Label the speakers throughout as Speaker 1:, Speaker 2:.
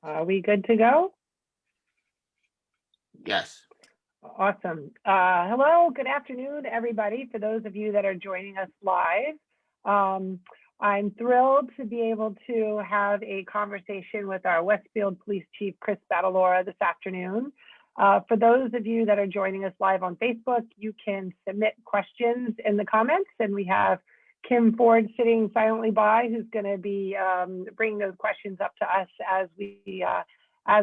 Speaker 1: Are we good to go?
Speaker 2: Yes.
Speaker 1: Awesome. Hello, good afternoon, everybody. For those of you that are joining us live, I'm thrilled to be able to have a conversation with our Westfield Police Chief, Chris Battiloro, this afternoon. For those of you that are joining us live on Facebook, you can submit questions in the comments, and we have Kim Ford sitting silently by, who's going to be bringing those questions up to us as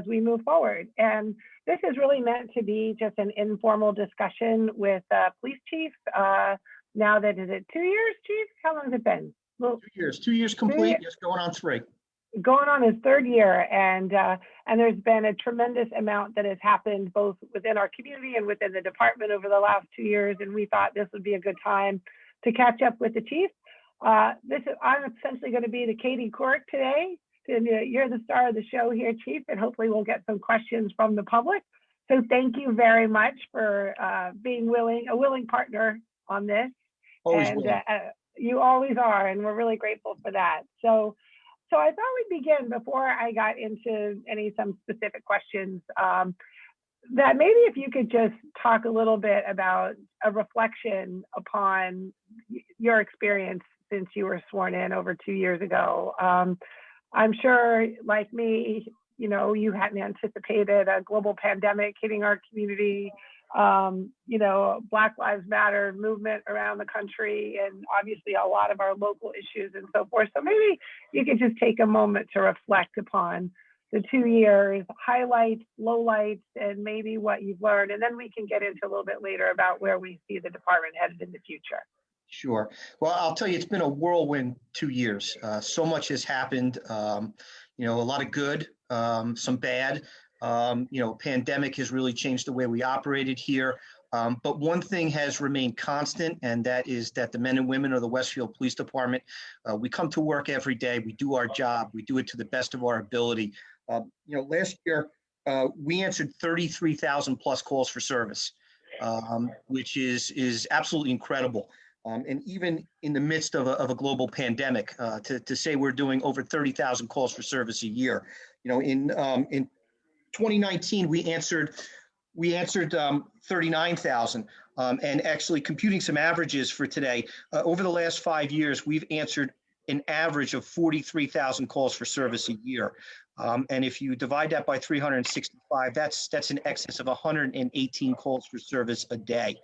Speaker 1: we move forward. And this is really meant to be just an informal discussion with Police Chief. Now that, is it 2 years, Chief? How long has it been?
Speaker 2: Well, 2 years complete. Yes, going on 3.
Speaker 1: Going on his 3rd year, and there's been a tremendous amount that has happened both within our community and within the department over the last 2 years. And we thought this would be a good time to catch up with the chief. I'm essentially going to be the Katie Couric today. And you're the star of the show here, Chief, and hopefully we'll get some questions from the public. So thank you very much for being a willing partner on this.
Speaker 2: Always
Speaker 1: and
Speaker 2: willing.
Speaker 1: You always are, and we're really grateful for that. So I thought we'd begin before I got into some specific questions. That maybe if you could just talk a little bit about a reflection upon your experience since you were sworn in over 2 years ago. I'm sure, like me, you hadn't anticipated a global pandemic hitting our community, Black Lives Matter movement around the country, and obviously a lot of our local issues and so forth. So maybe you could just take a moment to reflect upon the 2 years, highlights, lowlights, and maybe what you've learned. And then we can get into a little bit later about where we see the department headed in the future.
Speaker 2: Sure. Well, I'll tell you, it's been a whirlwind 2 years. So much has happened, a lot of good, some bad. Pandemic has really changed the way we operated here. But one thing has remained constant, and that is that the men and women of the Westfield Police Department, we come to work every day. We do our job. We do it to the best of our ability. Last year, we answered 33,000 plus calls for service, which is absolutely incredible. And even in the midst of a global pandemic, to say we're doing over 30,000 calls for service a year. In 2019, we answered 39,000, and actually computing some averages for today, over the last 5 years, we've answered an average of 43,000 calls for service a year. And if you divide that by 365, that's in excess of 118 calls for service a day.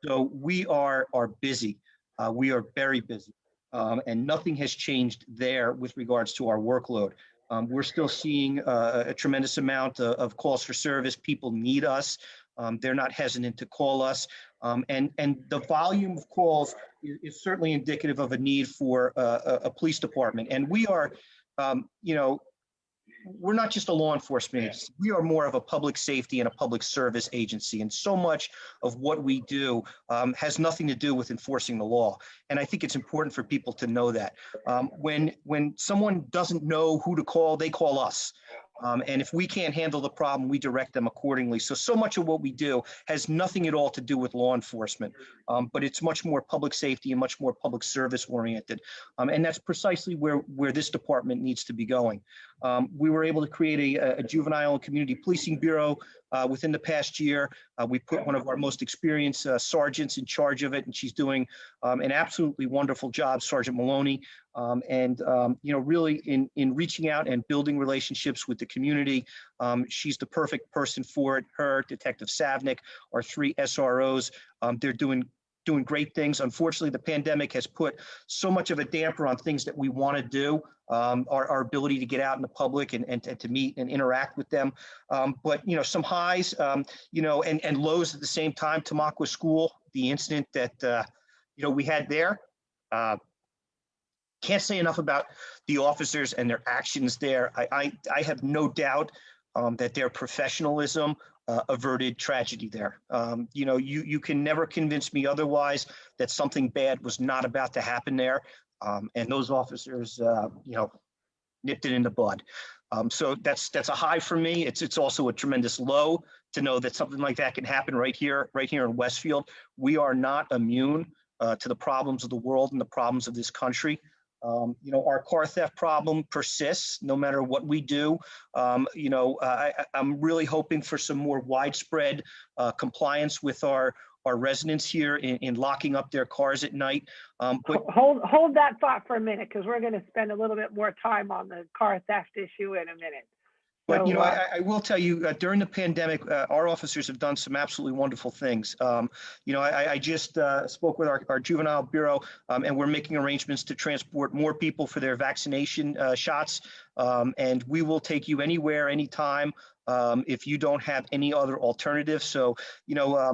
Speaker 2: So we are busy. We are very busy, and nothing has changed there with regards to our workload. We're still seeing a tremendous amount of calls for service. People need us. They're not hesitant to call us. And the volume of calls is certainly indicative of a need for a police department. And we are, we're not just a law enforcement agency. We are more of a public safety and a public service agency. And so much of what we do has nothing to do with enforcing the law. And I think it's important for people to know that. When someone doesn't know who to call, they call us. And if we can't handle the problem, we direct them accordingly. So much of what we do has nothing at all to do with law enforcement, but it's much more public safety and much more public service oriented. And that's precisely where this department needs to be going. We were able to create a juvenile and community policing bureau within the past year. We put one of our most experienced sergeants in charge of it, and she's doing an absolutely wonderful job, Sergeant Maloney. Really in reaching out and building relationships with the community. She's the perfect person for it. Her, Detective Savnik, our 3 SROs, they're doing great things. Unfortunately, the pandemic has put so much of a damper on things that we want to do, our ability to get out in the public and to meet and interact with them. But, some highs, and lows at the same time. Tamaqua School, the incident that, we had there. Can't say enough about the officers and their actions there. I have no doubt that their professionalism averted tragedy there. You can never convince me otherwise that something bad was not about to happen there. And those officers, nipped it in the bud. So that's a high for me. It's also a tremendous low to know that something like that can happen right here in Westfield. We are not immune to the problems of the world and the problems of this country. Our car theft problem persists no matter what we do. I'm really hoping for some more widespread compliance with our residents here in locking up their cars at night.
Speaker 1: But hold that thought for a minute, because we're going to spend a little bit more time on the car theft issue in a minute.
Speaker 2: But, I will tell you, during the pandemic, our officers have done some absolutely wonderful things. I just spoke with our juvenile bureau, and we're making arrangements to transport more people for their vaccination shots. And we will take you anywhere, anytime, if you don't have any other alternatives. So,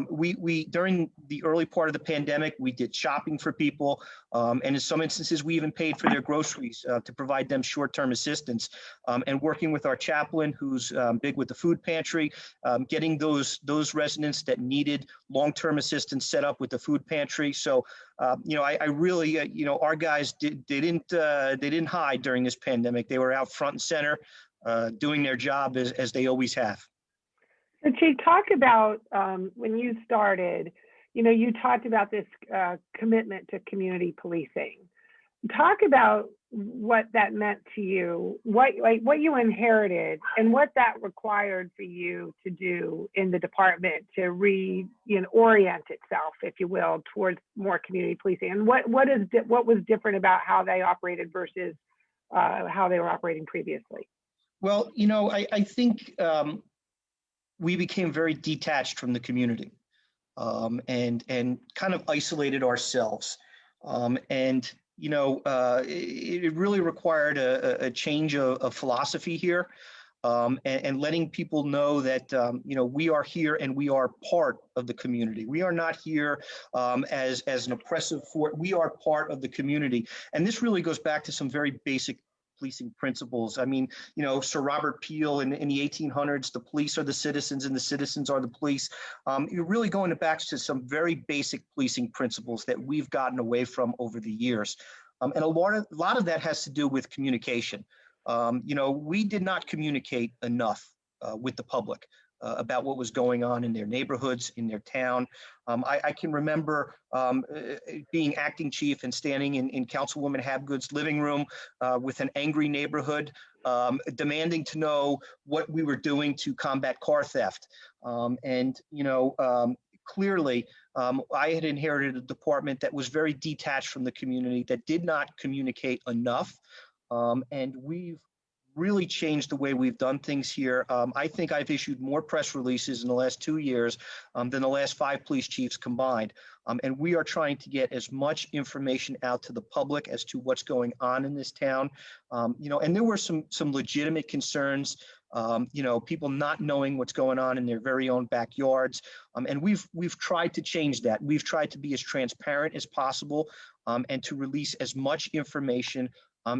Speaker 2: we during the early part of the pandemic, we did shopping for people. And in some instances, we even paid for their groceries to provide them short-term assistance. And working with our chaplain, who's big with the food pantry, getting those residents that needed long-term assistance set up with the food pantry. So, I really, our guys they didn't hide during this pandemic. They were out front and center, doing their job as they always have.
Speaker 1: So Chief, talk about when you started, you talked about this commitment to community policing. Talk about what that meant to you, what you inherited, and what that required for you to do in the department to orient itself, if you will, towards more community policing. And what was different about how they operated versus how they were operating previously?
Speaker 2: Well, I think we became very detached from the community, and kind of isolated ourselves. It really required a change of philosophy here, and letting people know that, we are here and we are part of the community. We are not here as an oppressive force. We are part of the community. And this really goes back to some very basic policing principles. I mean, Sir Robert Peel in the 1800s, the police are the citizens and the citizens are the police. You're really going back to some very basic policing principles that we've gotten away from over the years. And a lot of that has to do with communication. We did not communicate enough with the public about what was going on in their neighborhoods, in their town. I can remember being acting chief and standing in Councilwoman Habgood's living room with an angry neighborhood, demanding to know what we were doing to combat car theft. Clearly, I had inherited a department that was very detached from the community, that did not communicate enough. And we've really changed the way we've done things here. I think I've issued more press releases in the last 2 years than the last 5 police chiefs combined. And we are trying to get as much information out to the public as to what's going on in this town. And there were some legitimate concerns, people not knowing what's going on in their very own backyards. And we've tried to change that. We've tried to be as transparent as possible, and to release as much information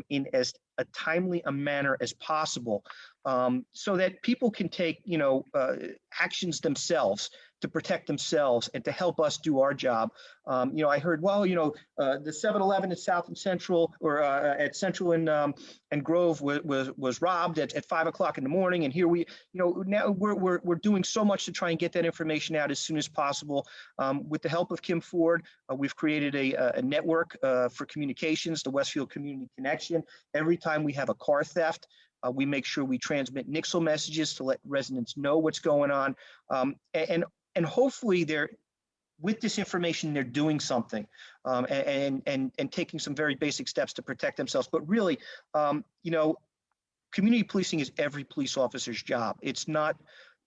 Speaker 2: in as a timely a manner as possible, so that people can take, actions themselves to protect themselves and to help us do our job. I heard, the 7-Eleven at South and Central, or at Central and Grove was robbed at 5 o'clock in the morning. And here now we're doing so much to try and get that information out as soon as possible. With the help of Kim Ford, we've created a network for communications, the Westfield Community Connection. Every time we have a car theft, we make sure we transmit nixle messages to let residents know what's going on. And hopefully with this information, they're doing something, and taking some very basic steps to protect themselves. But really, community policing is every police officer's job. It's not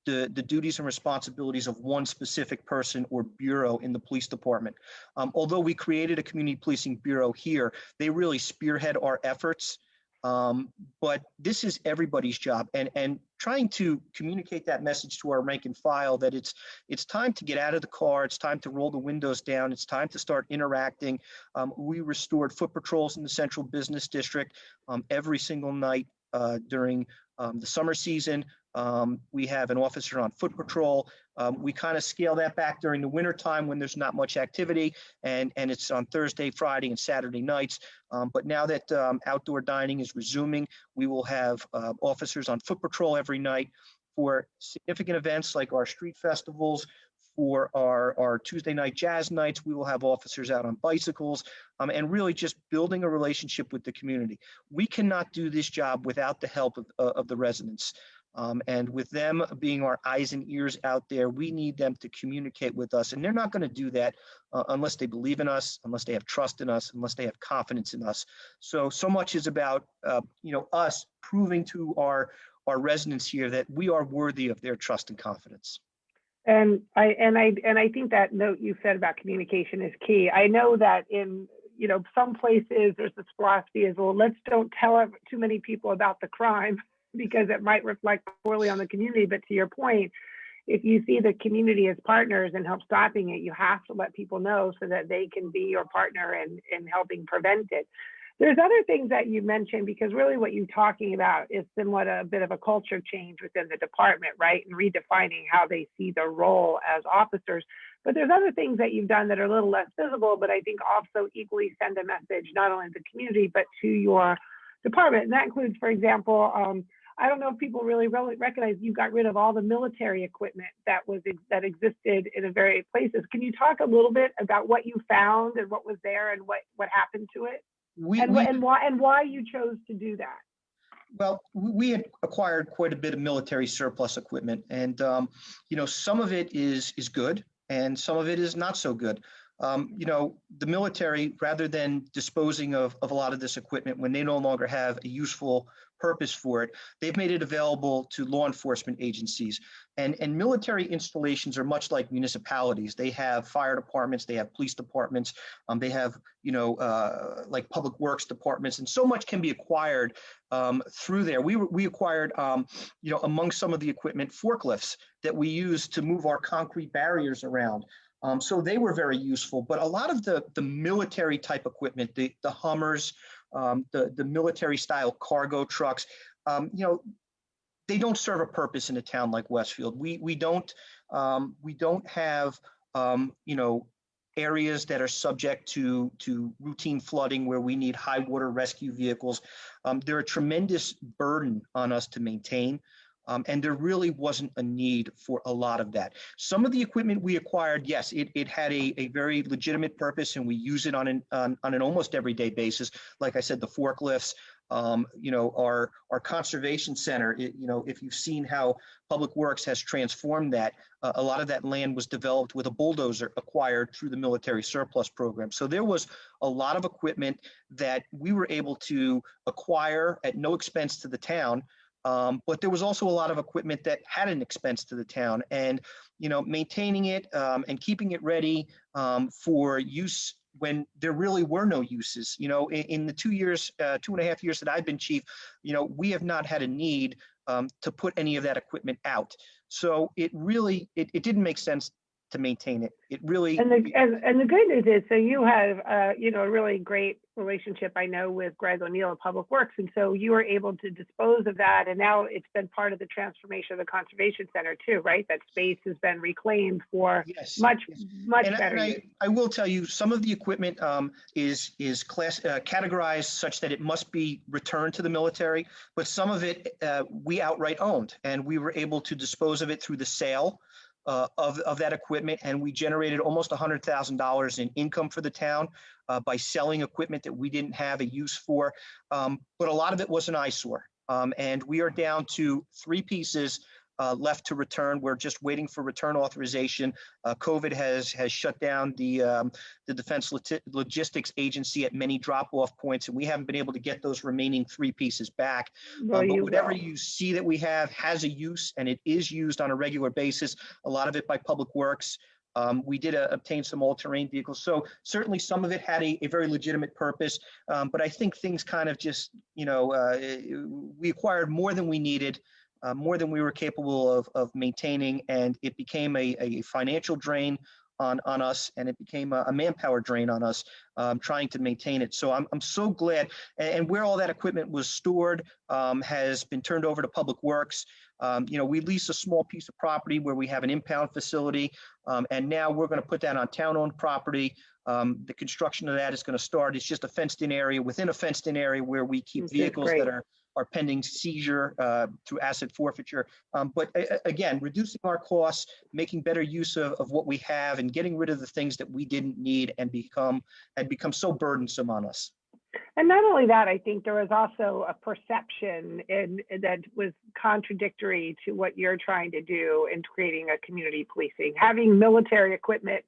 Speaker 2: the duties and responsibilities of one specific person or bureau in the police department. Although we created a community policing bureau here, they really spearhead our efforts. But this is everybody's job, and trying to communicate that message to our rank and file that it's time to get out of the car, it's time to roll the windows down, it's time to start interacting. We restored foot patrols in the Central Business District every single night during The summer season, we have an officer on foot patrol. We kind of scale that back during the winter time when there's not much activity, and it's on Thursday, Friday, and Saturday nights. But now that outdoor dining is resuming, we will have officers on foot patrol every night for significant events like our street festivals. For our Tuesday night jazz nights, we will have officers out on bicycles, and really just building a relationship with the community. We cannot do this job without the help of the residents. And with them being our eyes and ears out there, we need them to communicate with us. And they're not going to do that unless they believe in us, unless they have trust in us, unless they have confidence in us. So much is about, us proving to our residents here that we are worthy of their trust and confidence.
Speaker 1: And I think that note you said about communication is key. I know that in some places there's this philosophy is, well, let's don't tell too many people about the crime because it might reflect poorly on the community. But to your point, if you see the community as partners and help stopping it, you have to let people know so that they can be your partner in helping prevent it. There's other things that you mentioned, because really what you're talking about is somewhat a bit of a culture change within the department, right? And redefining how they see their role as officers. But there's other things that you've done that are a little less visible, but I think also equally send a message, not only to the community, but to your department. And that includes, for example, I don't know if people really recognize you got rid of all the military equipment that existed in various places. Can you talk a little bit about what you found and what was there and what happened to it? And why you chose to do that?
Speaker 2: Well, we had acquired quite a bit of military surplus equipment, and some of it is good, and some of it is not so good. The military, rather than disposing of a lot of this equipment when they no longer have a useful purpose for it, they've made it available to law enforcement agencies. And military installations are much like municipalities. They have fire departments, they have police departments, they have, like public works departments, and so much can be acquired through there. We acquired, among some of the equipment, forklifts that we use to move our concrete barriers around. So they were very useful, but a lot of the military type equipment, the Hummers, the military style cargo trucks, they don't serve a purpose in a town like Westfield. We don't have areas that are subject to routine flooding where we need high water rescue vehicles. They're a tremendous burden on us to maintain. And there really wasn't a need for a lot of that. Some of the equipment we acquired, yes, it had a very legitimate purpose, and we use it on an almost everyday basis. Like I said, the forklifts, our conservation center. If you've seen how Public Works has transformed that, a lot of that land was developed with a bulldozer acquired through the military surplus program. So there was a lot of equipment that we were able to acquire at no expense to the town. But there was also a lot of equipment that had an expense to the town, and maintaining it and keeping it ready for use when there really were no uses. In the 2.5 years that I've been chief, we have not had a need to put any of that equipment out. So it really didn't make sense to maintain it. It really
Speaker 1: and the good news is, so you have a really great relationship, I know, with Greg O'Neill at Public Works, and so you were able to dispose of that, and now it's been part of the transformation of the Conservation Center too, right? That space has been reclaimed for much better.
Speaker 2: And I will tell you, some of the equipment is categorized such that it must be returned to the military, but some of it we outright owned, and we were able to dispose of it through the sale of that equipment, and we generated almost $100,000 in income for the town by selling equipment that we didn't have a use for. But a lot of it was an eyesore, and we are down to 3 pieces left to return. We're just waiting for return authorization. COVID has shut down the Defense Logistics Agency at many drop-off points, and we haven't been able to get those remaining 3 pieces back. But whatever you see that we have has a use, and it is used on a regular basis, a lot of it by Public Works. We did obtain some all-terrain vehicles. So certainly some of it had a very legitimate purpose, but I think things kind of just, we acquired more than we needed, more than we were capable of maintaining, and it became a financial drain on us, and it became a manpower drain on us trying to maintain it. So I'm so glad, and where all that equipment was stored has been turned over to Public Works. We lease a small piece of property where we have an impound facility, and now we're going to put that on town-owned property. The construction of that is going to start. It's just a fenced-in area within a fenced-in area where we keep vehicles that are pending seizure through asset forfeiture. But again, reducing our costs, making better use of what we have, and getting rid of the things that we didn't need and had become so burdensome on us.
Speaker 1: And not only that, I think there was also a perception that was contradictory to what you're trying to do in creating a community policing. Having military equipment,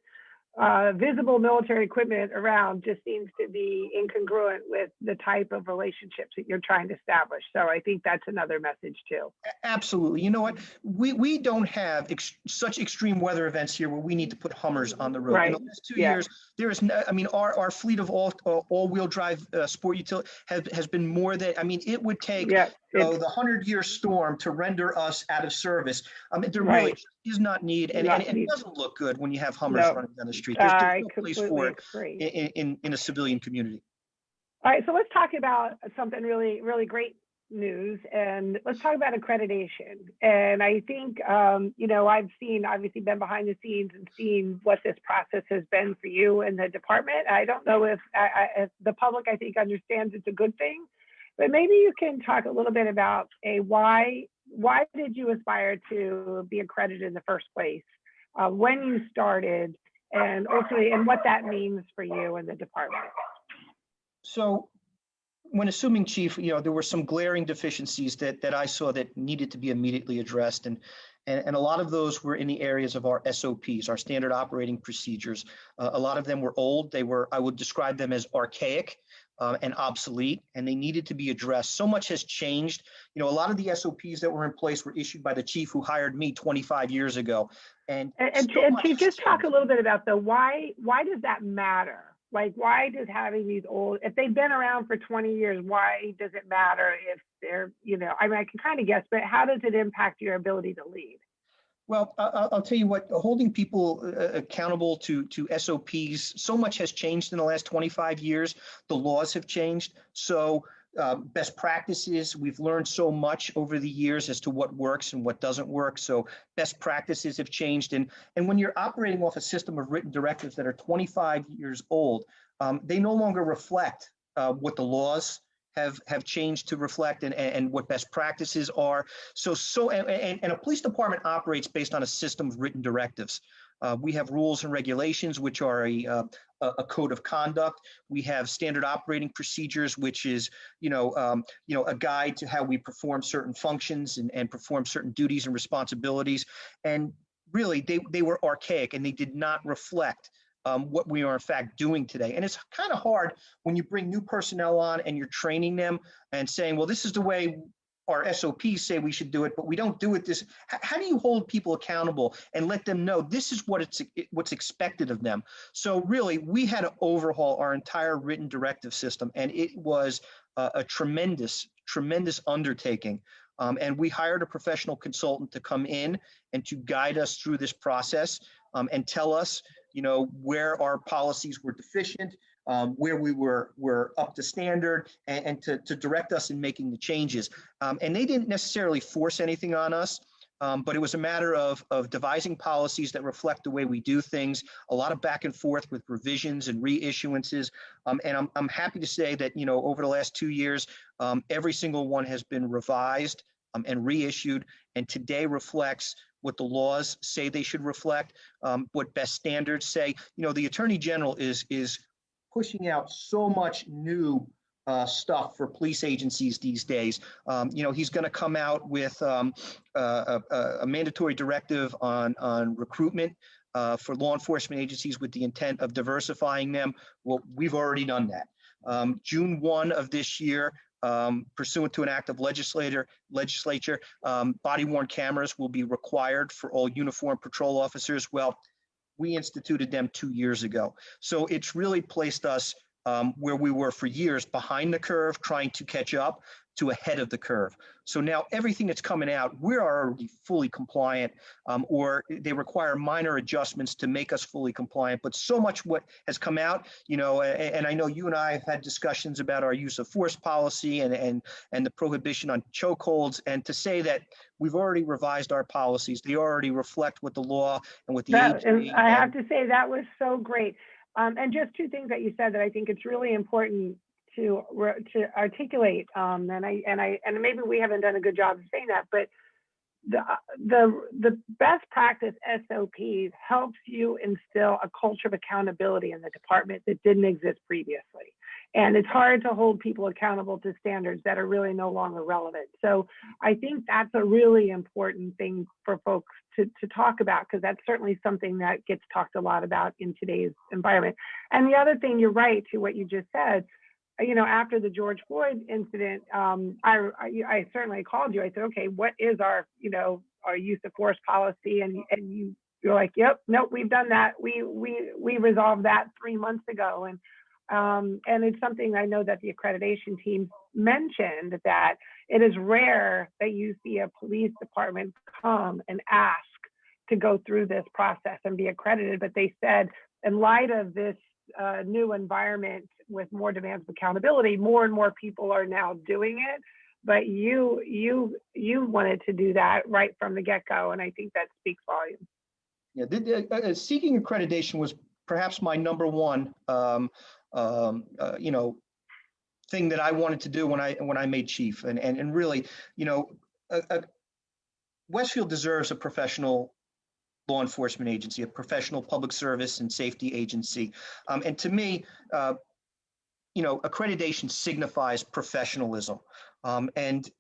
Speaker 1: visible military equipment around just seems to be incongruent with the type of relationships that you're trying to establish. So I think that's another message too.
Speaker 2: Absolutely. You know what? We don't have such extreme weather events here where we need to put Hummers on the road.
Speaker 1: Right.
Speaker 2: In the last 2 years, there is no, I mean, our fleet of all-wheel drive sport utility has been more than, I mean, it would take the 100-year storm to render us out of service. There really is not need, and it doesn't look good when you have Hummers running down the street. There's no place for it in a civilian community.
Speaker 1: All right, so let's talk about something really, really great news, and let's talk about accreditation. And I think, I've obviously been behind the scenes and seen what this process has been for you and the department. I don't know if the public, I think, understands it's a good thing, but maybe you can talk a little bit about why did you aspire to be accredited in the first place, when you started, and ultimately, and what that means for you and the department.
Speaker 2: So when assuming chief, there were some glaring deficiencies that I saw that needed to be immediately addressed. And a lot of those were in the areas of our SOPs, our standard operating procedures. A lot of them were old. I would describe them as archaic and obsolete, and they needed to be addressed. So much has changed. A lot of the SOPs that were in place were issued by the chief who hired me 25 years ago. And
Speaker 1: Chief, just talk a little bit about why does that matter? Like, why does having these old, if they've been around for 20 years, why does it matter if they're, I mean, I can kind of guess, but how does it impact your ability to lead?
Speaker 2: Well, I'll tell you what, holding people accountable to SOPs, so much has changed in the last 25 years. The laws have changed. So best practices, we've learned so much over the years as to what works and what doesn't work. So best practices have changed. And when you're operating off a system of written directives that are 25 years old, they no longer reflect what the laws have changed to reflect and what best practices are. And a police department operates based on a system of written directives. We have rules and regulations, which are a code of conduct. We have standard operating procedures, which is, a guide to how we perform certain functions and perform certain duties and responsibilities. And really, they were archaic and they did not reflect what we are in fact doing today. And it's kind of hard when you bring new personnel on and you're training them and saying, well, this is the way our SOPs say we should do it, but we don't do it this. How do you hold people accountable and let them know this is what's expected of them? So really, we had to overhaul our entire written directive system, and it was a tremendous undertaking. And we hired a professional consultant to come in and to guide us through this process and tell us, where our policies were deficient, where we were up to standard, and to direct us in making the changes. And they didn't necessarily force anything on us, but it was a matter of devising policies that reflect the way we do things, a lot of back and forth with revisions and reissuances. And I'm happy to say that, over the last 2 years, every single one has been revised and reissued, and today reflects what the laws say they should reflect, what best standards say. The Attorney General is pushing out so much new stuff for police agencies these days. He's going to come out with a mandatory directive on recruitment for law enforcement agencies with the intent of diversifying them. Well, we've already done that. June 1 of this year, pursuant to an act of legislature, body-worn cameras will be required for all uniformed patrol officers. Well, we instituted them 2 years ago. So it's really placed us where we were for years, behind the curve, trying to catch up to ahead of the curve. So now everything that's coming out, we're already fully compliant, or they require minor adjustments to make us fully compliant. But so much what has come out, and I know you and I have had discussions about our use of force policy and the prohibition on chokeholds, and to say that we've already revised our policies, they already reflect what the law and what the
Speaker 1: and I have to say that was so great. And just two things that you said that I think it's really important to articulate. And maybe we haven't done a good job of saying that, but the best practice SOPs helps you instill a culture of accountability in the department that didn't exist previously. And it's hard to hold people accountable to standards that are really no longer relevant. So I think that's a really important thing for folks to talk about, because that's certainly something that gets talked a lot about in today's environment. And the other thing, you're right to what you just said, after the George Floyd incident, I certainly called you. I said, okay, what is our use of force policy? And you're like, yep, nope, we've done that. We resolved that 3 months ago. And it's something I know that the accreditation team mentioned, that it is rare that you see a police department come and ask to go through this process and be accredited. But they said, in light of this new environment with more demands of accountability, more and more people are now doing it. But you wanted to do that right from the get-go, and I think that speaks volumes.
Speaker 2: Yeah, seeking accreditation was perhaps my number one, thing that I wanted to do when I made chief, and really, Westfield deserves a professional law enforcement agency, a professional public service and safety agency, and to me, accreditation signifies professionalism. And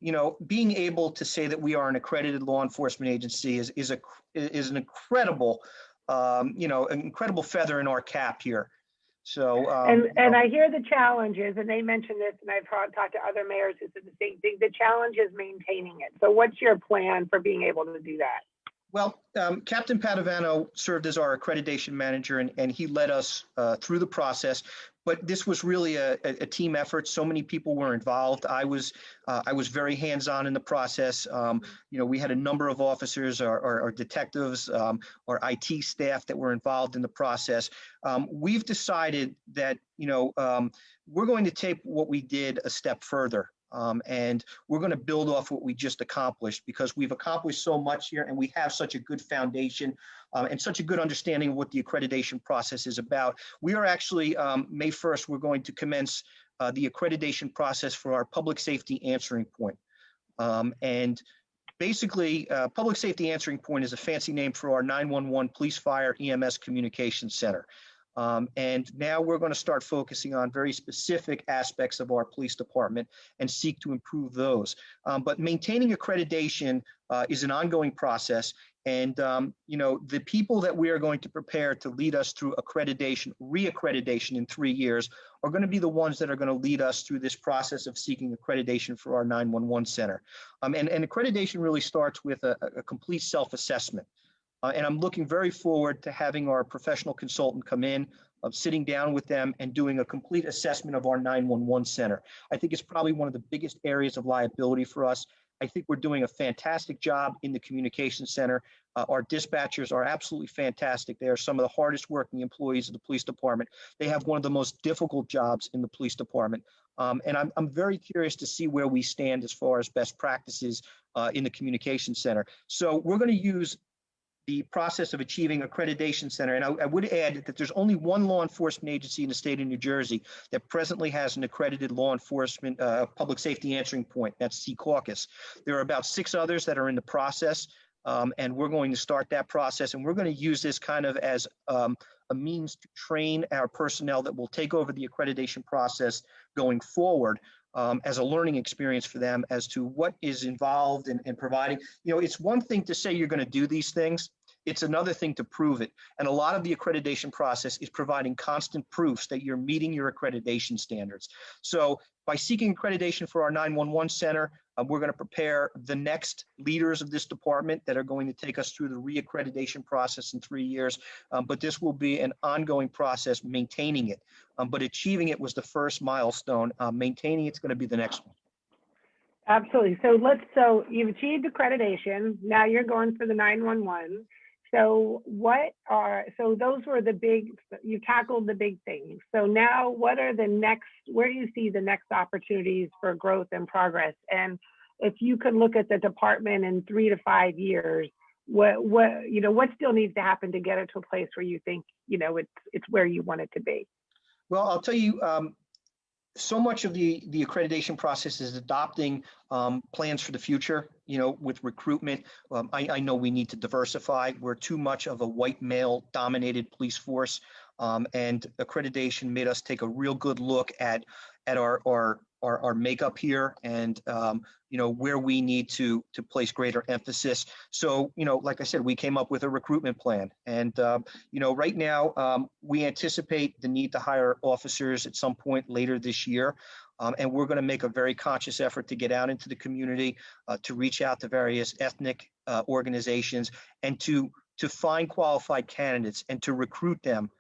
Speaker 2: being able to say that we are an accredited law enforcement agency is an incredible, an incredible feather in our cap here. So
Speaker 1: and I hear the challenges, and they mentioned this, and I've talked to other mayors who said the same thing. The challenge is maintaining it. So what's your plan for being able to do that?
Speaker 2: Well, Captain Padovano served as our accreditation manager, and he led us through the process. But this was really a team effort. So many people were involved. I was very hands-on in the process. We had a number of officers, or detectives, or IT staff that were involved in the process. We've decided that we're going to take what we did a step further. And we're going to build off what we just accomplished, because we've accomplished so much here, and we have such a good foundation and such a good understanding of what the accreditation process is about. We are actually, May 1st, we're going to commence the accreditation process for our public safety answering point. And basically, public safety answering point is a fancy name for our 911 police, fire, EMS communication center. And now we're going to start focusing on very specific aspects of our police department and seek to improve those. But maintaining accreditation is an ongoing process. And, the people that we are going to prepare to lead us through accreditation, reaccreditation in 3 years, are going to be the ones that are going to lead us through this process of seeking accreditation for our 911 center. And accreditation really starts with a complete self-assessment. And I'm looking very forward to having our professional consultant come in, sitting down with them and doing a complete assessment of our 911 center. I think it's probably one of the biggest areas of liability for us. I think we're doing a fantastic job in the communication center. Our dispatchers are absolutely fantastic. They are some of the hardest working employees of the police department. They have one of the most difficult jobs in the police department. And I'm very curious to see where we stand as far as best practices in the communication center. So we're going to use the process of achieving accreditation center. And I would add that there's only one law enforcement agency in the state of New Jersey that presently has an accredited law enforcement public safety answering point. That's Sea Caucus. There are about 6 others that are in the process. And we're going to start that process. And we're going to use this kind of as a means to train our personnel that will take over the accreditation process going forward. As a learning experience for them as to what is involved in providing. It's one thing to say you're going to do these things. It's another thing to prove it. And a lot of the accreditation process is providing constant proofs that you're meeting your accreditation standards. So by seeking accreditation for our 911 center, we're going to prepare the next leaders of this department that are going to take us through the reaccreditation process in 3 years. But this will be an ongoing process, maintaining it. But achieving it was the first milestone. Maintaining it's going to be the next one.
Speaker 1: Absolutely. So you've achieved accreditation. Now you're going for the 911. So those were you tackled the big things. So now what are where do you see the next opportunities for growth and progress? And if you could look at the department in 3 to 5 years, what still needs to happen to get it to a place where you think, it's where you want it to be?
Speaker 2: Well, I'll tell you, so much of the accreditation process is adopting plans for the future, with recruitment. I know we need to diversify. We're too much of a white male dominated police force. And accreditation made us take a real good look at our makeup here, and where we need to place greater emphasis. So like I said, we came up with a recruitment plan, and right now we anticipate the need to hire officers at some point later this year. And we're going to make a very conscious effort to get out into the community, to reach out to various ethnic organizations, and to find qualified candidates and to recruit them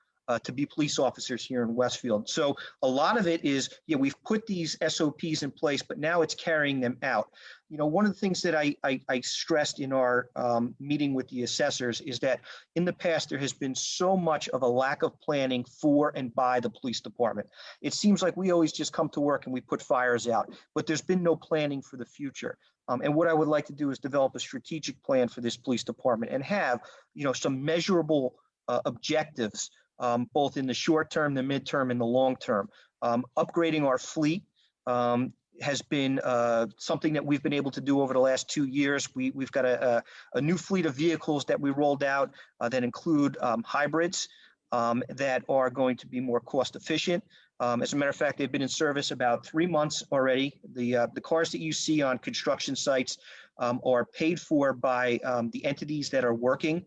Speaker 2: to be police officers here in Westfield. So a lot of it is, we've put these SOPs in place, but now it's carrying them out. One of the things that I stressed in our meeting with the assessors is that in the past, there has been so much of a lack of planning for and by the police department. It seems like we always just come to work and we put fires out, but there's been no planning for the future. And what I would like to do is develop a strategic plan for this police department and have, some measurable objectives, both in the short term, the midterm, and the long term. Upgrading our fleet has been something that we've been able to do over the last 2 years. We've got a new fleet of vehicles that we rolled out that include hybrids that are going to be more cost efficient. As a matter of fact, they've been in service about 3 months already. The cars that you see on construction sites are paid for by the entities that are working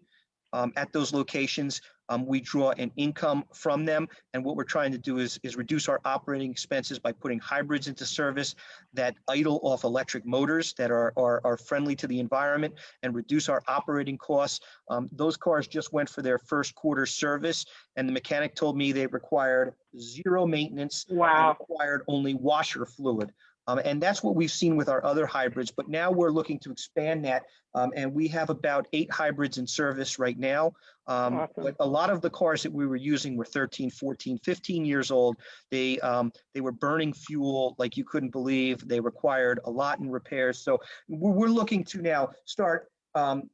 Speaker 2: at those locations. We draw an income from them, and what we're trying to do is reduce our operating expenses by putting hybrids into service that idle off electric motors that are friendly to the environment, and reduce our operating costs. Those cars just went for their first quarter service, and the mechanic told me they required zero maintenance.
Speaker 1: Wow.
Speaker 2: And required only washer fluid. And that's what we've seen with our other hybrids, but now we're looking to expand that. And we have about 8 hybrids in service right now.
Speaker 1: Awesome.
Speaker 2: But a lot of the cars that we were using were 13, 14, 15 years old. They were burning fuel like you couldn't believe. They required a lot in repairs. So we're looking to now start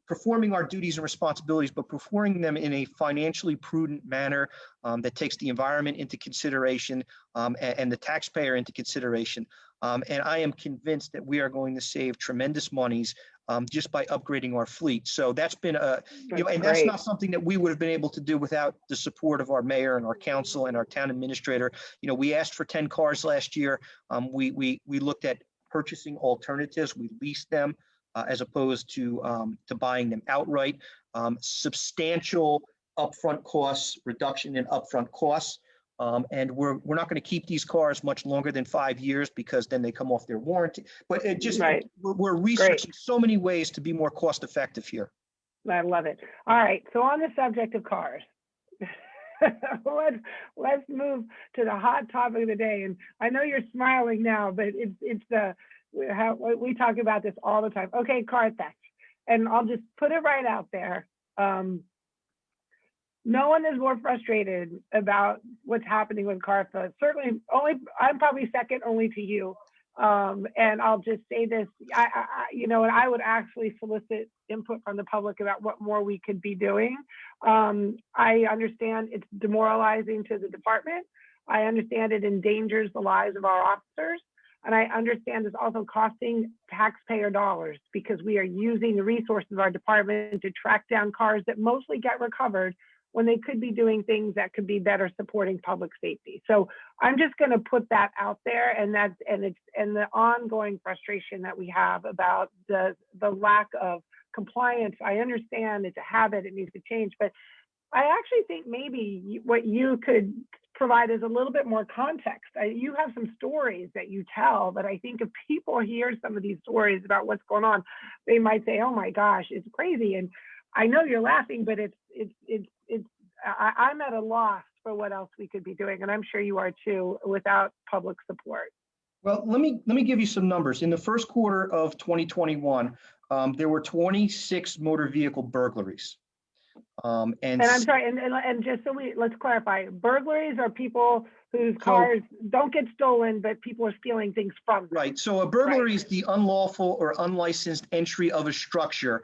Speaker 2: performing our duties and responsibilities, but performing them in a financially prudent manner that takes the environment into consideration and the taxpayer into consideration. And I am convinced that we are going to save tremendous monies just by upgrading our fleet. So that's been that's not something that we would have been able to do without the support of our mayor and our council and our town administrator. We asked for 10 cars last year. We looked at purchasing alternatives. We leased them as opposed to buying them outright. Substantial upfront costs, reduction in upfront costs. And we're not going to keep these cars much longer than 5 years, because then they come off their warranty. But we're researching so many ways to be more cost effective here.
Speaker 1: I love it. All right. So on the subject of cars, let's move to the hot topic of the day. And I know you're smiling now, but we talk about this all the time. Okay, car theft. And I'll just put it right out there. No one is more frustrated about what's happening with car theft. Certainly, I'm probably second only to you. And I'll just say this, and I would actually solicit input from the public about what more we could be doing. I understand it's demoralizing to the department. I understand it endangers the lives of our officers. And I understand it's also costing taxpayer dollars, because we are using the resources of our department to track down cars that mostly get recovered when they could be doing things that could be better supporting public safety. So I'm just going to put that out there, and the ongoing frustration that we have about the lack of compliance. I understand it's a habit, it needs to change, but I actually think maybe what you could provide is a little bit more context. You have some stories that you tell, but I think if people hear some of these stories about what's going on, they might say, "Oh my gosh, it's crazy." And I know you're laughing, but I'm at a loss for what else we could be doing, and I'm sure you are too, without public support.
Speaker 2: Well, let me give you some numbers. In the first quarter of 2021, there were 26 motor vehicle burglaries. And
Speaker 1: And I'm sorry, and just so let's clarify, burglaries are people whose
Speaker 2: so,
Speaker 1: cars don't get stolen, but people are stealing things from them.
Speaker 2: right. So a burglary is the unlawful or unlicensed entry of a structure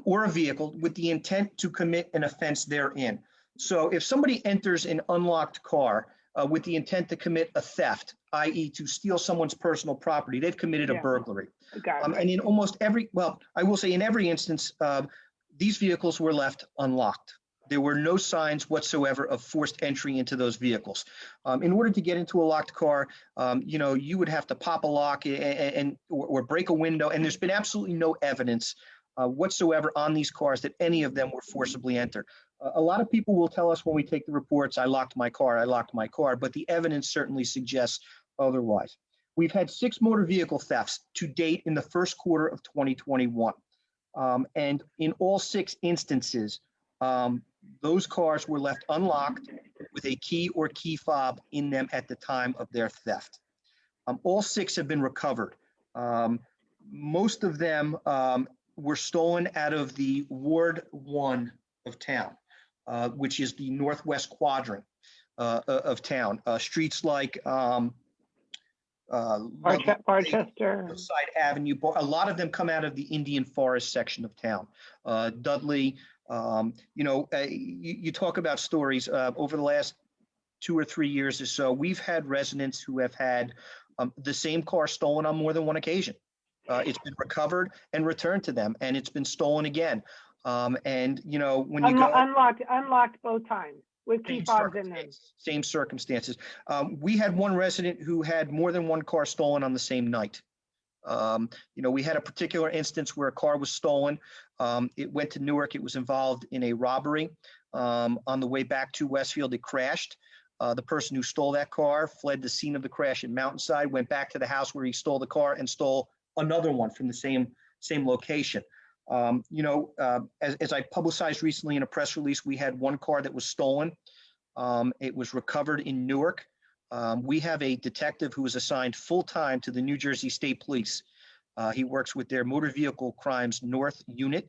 Speaker 2: or a vehicle with the intent to commit an offense therein. So if somebody enters an unlocked car with the intent to commit a theft, i.e. to steal someone's personal property, they've committed a
Speaker 1: Yeah,
Speaker 2: burglary.
Speaker 1: got it,
Speaker 2: And
Speaker 1: right.
Speaker 2: in almost every, well, I will say in every instance, these vehicles were left unlocked. There were no signs whatsoever of forced entry into those vehicles. In order to get into a locked car, you would have to pop a lock or break a window, and there's been absolutely no evidence whatsoever on these cars that any of them were forcibly entered. A lot of people will tell us when we take the reports, I locked my car, but the evidence certainly suggests otherwise. We've had 6 motor vehicle thefts to date in the first quarter of 2021. And in all 6 instances, those cars were left unlocked with a key or key fob in them at the time of their theft. All 6 have been recovered. Most of them were stolen out of the Ward 1 of town, which is the northwest quadrant of town. Streets like
Speaker 1: Barchester.
Speaker 2: Side Avenue, a lot of them come out of the Indian Forest section of town. Dudley, you talk about stories over the last 2 or 3 years or so. We've had residents who have had the same car stolen on more than one occasion. It's been recovered and returned to them, and it's been stolen again. When you go
Speaker 1: Unlocked both times with key fobs in them.
Speaker 2: Same circumstances. We had one resident who had more than one car stolen on the same night. We had a particular instance where a car was stolen. It went to Newark. It was involved in a robbery. On the way back to Westfield, it crashed. The person who stole that car fled the scene of the crash in Mountainside, went back to the house where he stole the car and stole another one from the same location. As I publicized recently in a press release, we had one car that was stolen. It was recovered in Newark. We have a detective who is assigned full-time to the New Jersey State Police. He works with their Motor Vehicle Crimes North unit.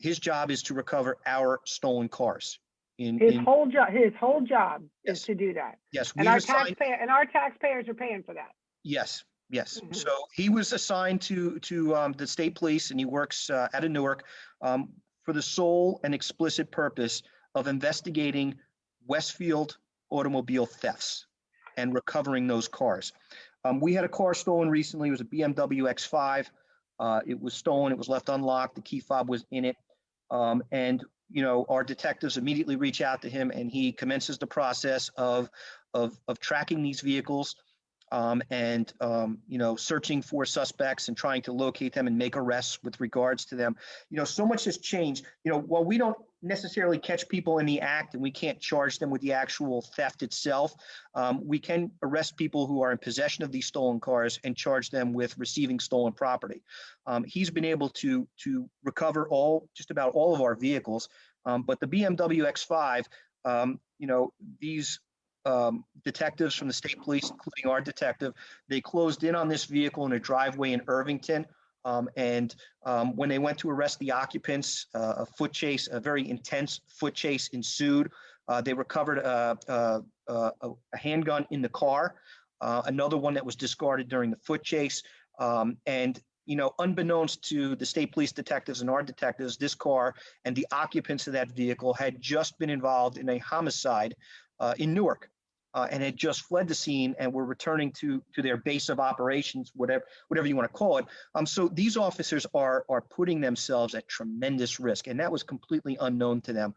Speaker 2: His job is to recover our stolen cars.
Speaker 1: His whole job
Speaker 2: Yes.
Speaker 1: is to do that.
Speaker 2: Yes.
Speaker 1: And our taxpayers are paying for that.
Speaker 2: Yes. Yes.
Speaker 1: Mhm.
Speaker 2: So he was assigned to the state police, and he works out of Newark for the sole and explicit purpose of investigating Westfield automobile thefts and recovering those cars. We had a car stolen recently. It was a BMW X5. It was stolen. It was left unlocked. The key fob was in it. Our detectives immediately reach out to him, and he commences the process of tracking these vehicles. Searching for suspects and trying to locate them and make arrests with regards to them. So much has changed. While we don't necessarily catch people in the act and we can't charge them with the actual theft itself, we can arrest people who are in possession of these stolen cars and charge them with receiving stolen property. He's been able to recover just about all of our vehicles, but the BMW X5, these detectives from the state police, including our detective, they closed in on this vehicle in a driveway in Irvington. When they went to arrest the occupants, a very intense foot chase ensued. They recovered a handgun in the car, another one that was discarded during the foot chase. Unbeknownst to the state police detectives and our detectives, this car and the occupants of that vehicle had just been involved in a homicide in Newark. And had just fled the scene and were returning to their base of operations, whatever you want to call it. So these officers are putting themselves at tremendous risk, and that was completely unknown to them.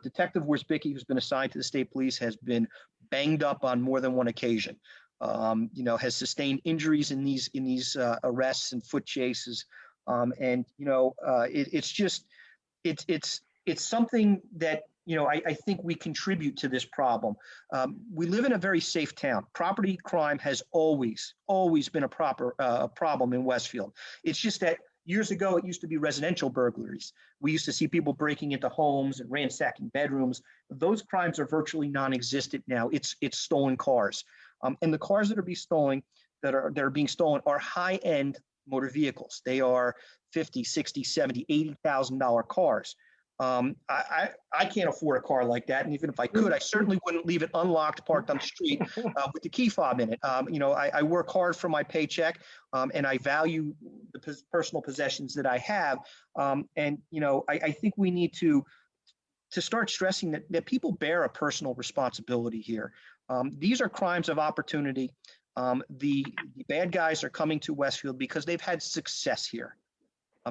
Speaker 2: Detective Worsbicky, who's been assigned to the state police, has been banged up on more than one occasion. Has sustained injuries in these arrests and foot chases, it's something that. I think we contribute to this problem. We live in a very safe town. Property crime has always been a problem in Westfield. It's just that years ago, it used to be residential burglaries. We used to see people breaking into homes and ransacking bedrooms. Those crimes are virtually non-existent now. It's stolen cars. And the cars that are being stolen are high-end motor vehicles. They are 50, 60, 70, $80,000 cars. I can't afford a car like that. And even if I could, I certainly wouldn't leave it unlocked, parked on the street with the key fob in it. I work hard for my paycheck, and I value the personal possessions that I have. I think we need to start stressing that people bear a personal responsibility here. These are crimes of opportunity. The bad guys are coming to Westfield because they've had success here.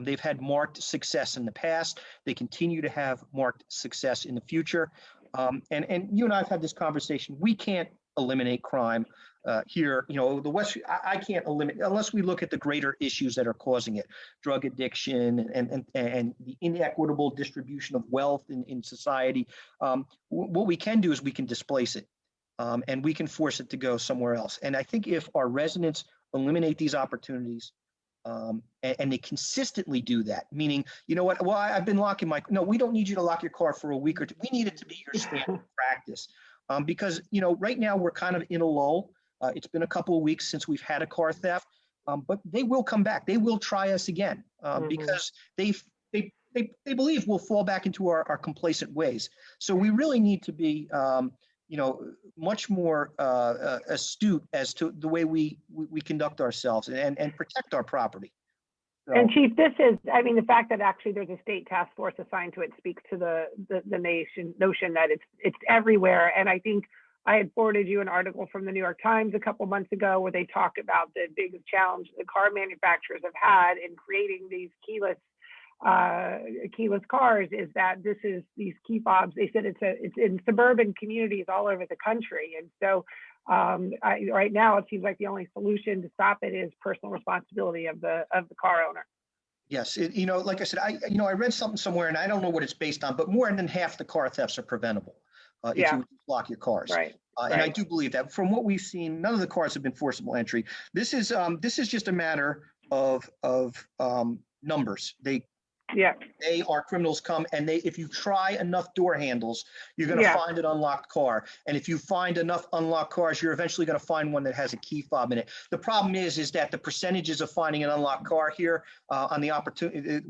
Speaker 2: They've had marked success in the past. They continue to have marked success in the future. And you and I have had this conversation. We can't eliminate crime here. The West, I can't eliminate unless we look at the greater issues that are causing it: drug addiction and the inequitable distribution of wealth in society. What we can do is we can displace it, and we can force it to go somewhere else. And I think if our residents eliminate these opportunities, and they consistently do that, meaning, you know what, well, I've been locking no, we don't need you to lock your car for a week or two. We need it to be your standard practice. Because, right now we're kind of in a lull. It's been a couple of weeks since we've had a car theft, but they will come back. They will try us again because they believe we'll fall back into our complacent ways. So we really need to be, much more astute as to the way we conduct ourselves and protect our property. So,
Speaker 1: and Chief, the fact that actually there's a state task force assigned to it speaks to the notion that it's everywhere. And I think I had forwarded you an article from the New York Times a couple months ago where they talk about the biggest challenge the car manufacturers have had in creating these keyless cars is that these key fobs. They said it's in suburban communities all over the country, and so right now it seems like the only solution to stop it is personal responsibility of the car owner.
Speaker 2: Yes, like I said, I read something somewhere, and I don't know what it's based on, but more than half the car thefts are preventable if you lock your cars.
Speaker 1: Right.
Speaker 2: And I do believe that. From what we've seen, none of the cars have been forcible entry. This is just a matter of numbers. They are criminals come, and if you try enough door handles, you're going to find an unlocked car. And if you find enough unlocked cars, you're eventually going to find one that has a key fob in it. The problem is that the percentages of finding an unlocked car here on the opportunity,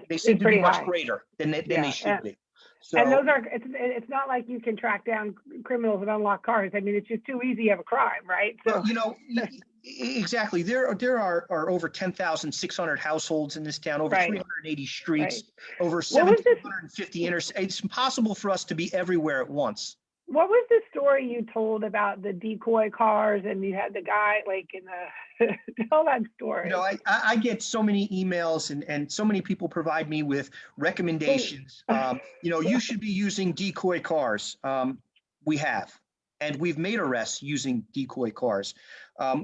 Speaker 2: they seem to be much greater than they should be. So,
Speaker 1: and it's not like you can track down criminals and unlock cars. I mean, it's just too easy of a crime, right? So
Speaker 2: exactly. There are over 10,600 households in this town, over 380 streets, over 1,750 interstates. It's impossible for us to be everywhere at once.
Speaker 1: What was the story you told about the decoy cars and you had the guy tell that story?
Speaker 2: I get so many emails and so many people provide me with recommendations. You should be using decoy cars. We have, and we've made arrests using decoy cars. About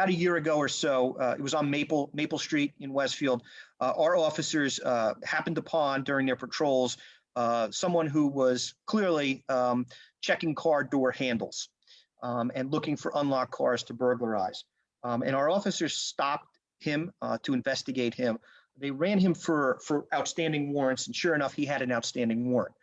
Speaker 2: a year ago or so, it was on Maple Street in Westfield. Our officers happened upon during their patrols someone who was clearly checking car door handles and looking for unlocked cars to burglarize. And our officers stopped him to investigate him. They ran him for outstanding warrants, and sure enough, he had an outstanding warrant.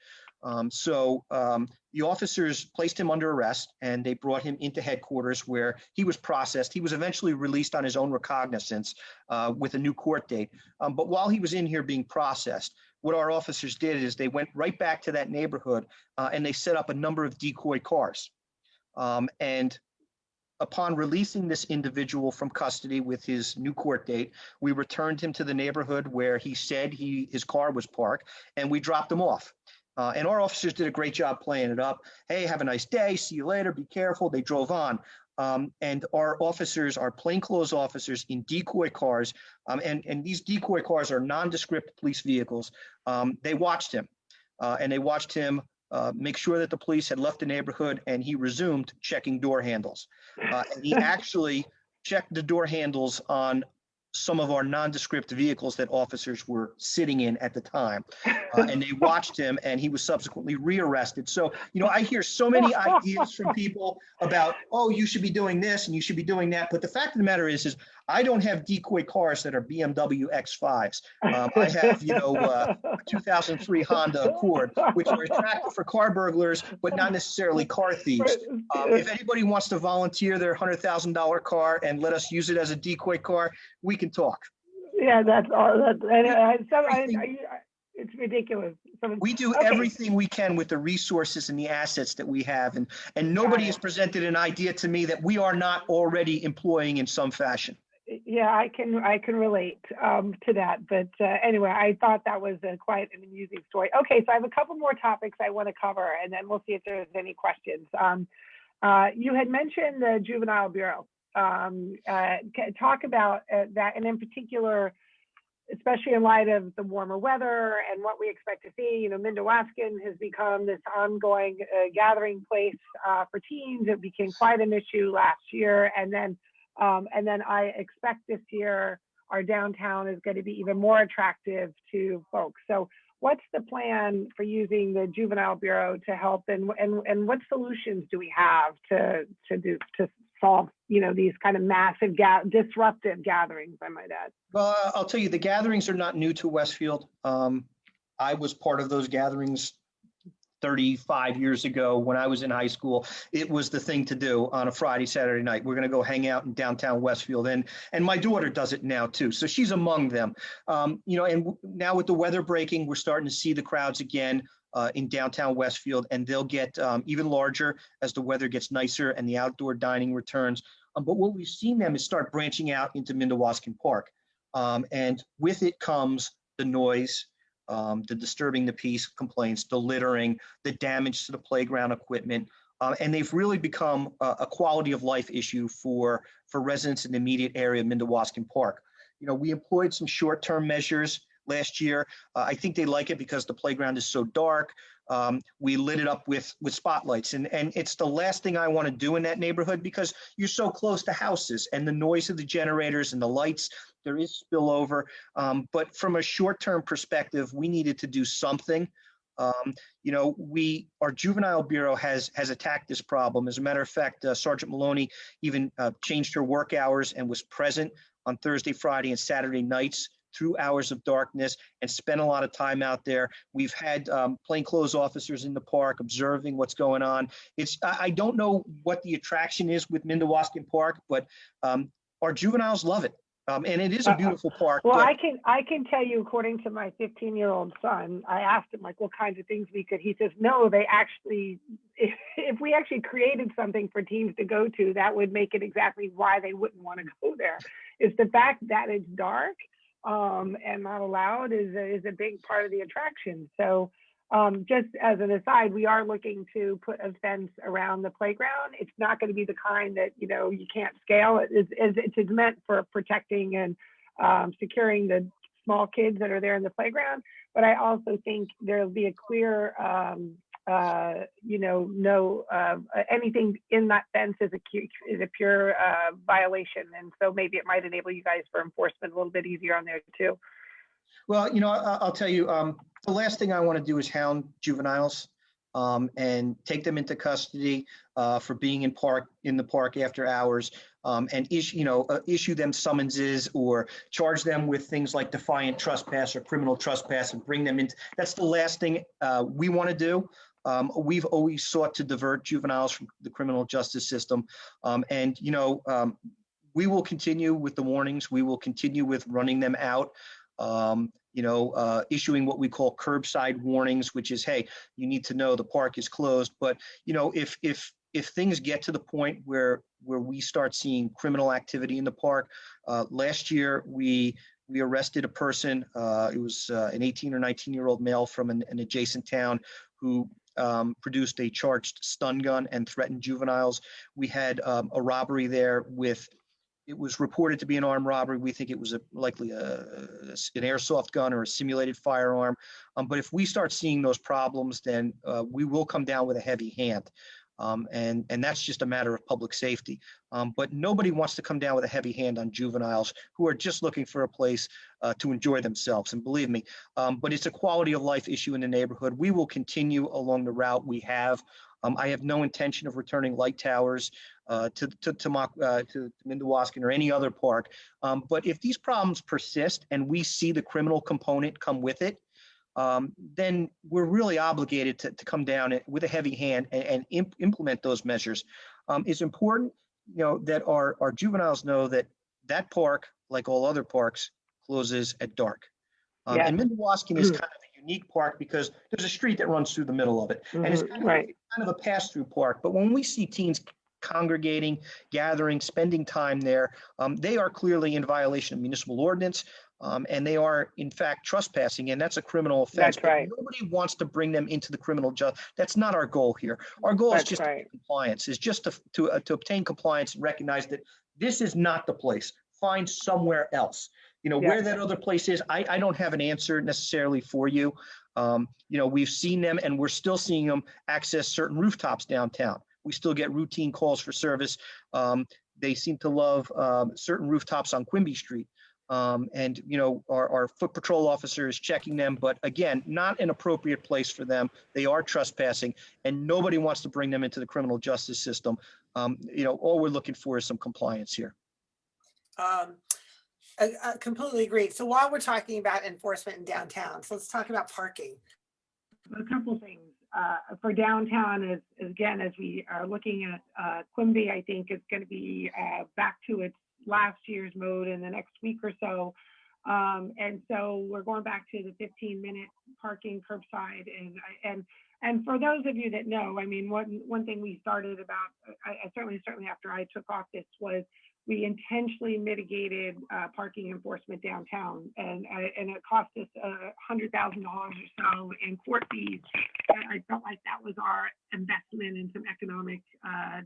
Speaker 2: So the officers placed him under arrest, and they brought him into headquarters where he was processed. He was eventually released on his own recognizance with a new court date. But while he was in here being processed, what our officers did is they went right back to that neighborhood and they set up a number of decoy cars. And upon releasing this individual from custody with his new court date, we returned him to the neighborhood where he said his car was parked, and we dropped him off. And our officers did a great job playing it up. Hey, have a nice day. See you later. Be careful. They drove on. And our officers are plainclothes officers in decoy cars. And these decoy cars are nondescript police vehicles. They watched him and they watched him make sure that the police had left the neighborhood, and he resumed checking door handles. And he actually checked the door handles on some of our nondescript vehicles that officers were sitting in at the time. And they watched him, and he was subsequently rearrested. So, I hear so many ideas from people about, oh, you should be doing this and you should be doing that. But the fact of the matter is I don't have decoy cars that are BMW X5s. I have, a 2003 Honda Accord, which are attractive for car burglars, but not necessarily car thieves. If anybody wants to volunteer their $100,000 car and let us use it as a decoy car, we can talk.
Speaker 1: Yeah, that's all.
Speaker 2: Everything-
Speaker 1: It's ridiculous.
Speaker 2: We do
Speaker 1: Okay.
Speaker 2: everything we can with the resources and the assets that we have, and nobody has presented an idea to me that we are not already employing in some fashion.
Speaker 1: Yeah, I can relate to that. But anyway, I thought that was quite an amusing story. Okay, so I have a couple more topics I want to cover, and then we'll see if there's any questions. You had mentioned the Juvenile Bureau. Talk about that, and in particular, especially in light of the warmer weather and what we expect to see. Mindawaskan has become this ongoing gathering place for teens. It became quite an issue last year, and then I expect this year our downtown is going to be even more attractive to folks. So what's the plan for using the Juvenile Bureau to help, and what solutions do we have to solve these kind of massive disruptive gatherings, I might add?
Speaker 2: Well, I'll tell you, the gatherings are not new to Westfield. I was part of those gatherings 35 years ago when I was in high school. It was the thing to do on a Friday, Saturday night. We're going to go hang out in downtown Westfield, and my daughter does it now too. So she's among them. And now with the weather breaking, we're starting to see the crowds again in downtown Westfield, and they'll get even larger as the weather gets nicer and the outdoor dining returns. But what we've seen them is start branching out into Mindawaskan Park. And with it comes the noise, the disturbing the peace complaints, the littering, the damage to the playground equipment. And they've really become a quality of life issue for residents in the immediate area of Mindawaskan Park. We employed some short-term measures last year. I think they like it because the playground is so dark. We lit it up with spotlights, and it's the last thing I want to do in that neighborhood because you're so close to houses and the noise of the generators and the lights, there is spillover. But from a short-term perspective, we needed to do something. Our Juvenile Bureau has attacked this problem. As a matter of fact, Sergeant Maloney even changed her work hours and was present on Thursday, Friday, and Saturday nights through hours of darkness and spent a lot of time out there. We've had plainclothes officers in the park observing what's going on. I don't know what the attraction is with Mindawaskan Park, but our juveniles love it. And it is a beautiful park.
Speaker 1: Well, I can tell you, according to my 15-year-old son, I asked him what kind of things we could. He says, no, they actually, if we actually created something for teens to go to, that would make it exactly why they wouldn't want to go there. It's the fact that it's dark and not allowed is a big part of the attraction. So just as an aside, we are looking to put a fence around the playground. It's not going to be the kind that, you can't scale. It's meant for protecting and securing the small kids that are there in the playground. But I also think there'll be a clear, anything in that fence is a pure violation. And so maybe it might enable you guys for enforcement a little bit easier on there too.
Speaker 2: Well, I'll tell you, the last thing I want to do is hound juveniles and take them into custody for being in the park after hours and issue them summonses or charge them with things like defiant trespass or criminal trespass and bring them into. That's the last thing we want to do. We've always sought to divert juveniles from the criminal justice system. We will continue with the warnings. We will continue with running them out. Issuing what we call curbside warnings, which is, hey, you need to know the park is closed. But, if things get to the point where we start seeing criminal activity in the park, last year we arrested a person. It was an 18 or 19-year-old male from an adjacent town who produced a charged stun gun and threatened juveniles. We had a robbery there with. It was reported to be an armed robbery. We think it was likely an airsoft gun or a simulated firearm. But if we start seeing those problems, then we will come down with a heavy hand. And that's just a matter of public safety. But nobody wants to come down with a heavy hand on juveniles who are just looking for a place to enjoy themselves. And believe me, but it's a quality of life issue in the neighborhood. We will continue along the route we have. I have no intention of returning light towers to Mindawaskan or any other park. But if these problems persist and we see the criminal component come with it, then we're really obligated to come down with a heavy hand and implement those measures. It's important, that our juveniles know that that park, like all other parks, closes at dark.
Speaker 1: Yeah.
Speaker 2: And Mindawaskan is kind of a unique park because there's a street that runs through the middle of it, and it's
Speaker 1: Right.
Speaker 2: kind of a pass-through park. But when we see teens congregating, gathering, spending time there, they are clearly in violation of municipal ordinance. And they are, in fact, trespassing, and that's a criminal offense.
Speaker 1: That's right.
Speaker 2: But nobody wants to bring them into the criminal justice. That's not our goal here. Our goal is
Speaker 1: That's
Speaker 2: just
Speaker 1: right.
Speaker 2: compliance, is just to obtain compliance and recognize that this is not the place. Find somewhere else.
Speaker 1: Yeah.
Speaker 2: Where that other place is, I don't have an answer necessarily for you. We've seen them, and we're still seeing them access certain rooftops downtown. We still get routine calls for service. They seem to love certain rooftops on Quimby Street. And our foot patrol officer is checking them, but again, not an appropriate place for them. They are trespassing, and nobody wants to bring them into the criminal justice system. All we're looking for is some compliance here.
Speaker 3: I completely agree. So while we're talking about enforcement in downtown, so let's talk about parking.
Speaker 1: A couple things for downtown is, again, as we are looking at Quimby, I think it's going to be back to its last year's mode in the next week or so. And so we're going back to the 15-minute parking curbside. And for those of you that know, I mean, one thing we started about, I certainly after I took office, was we intentionally mitigated parking enforcement downtown, and it cost us $100,000 or so in court fees. I felt like that was our investment in some economic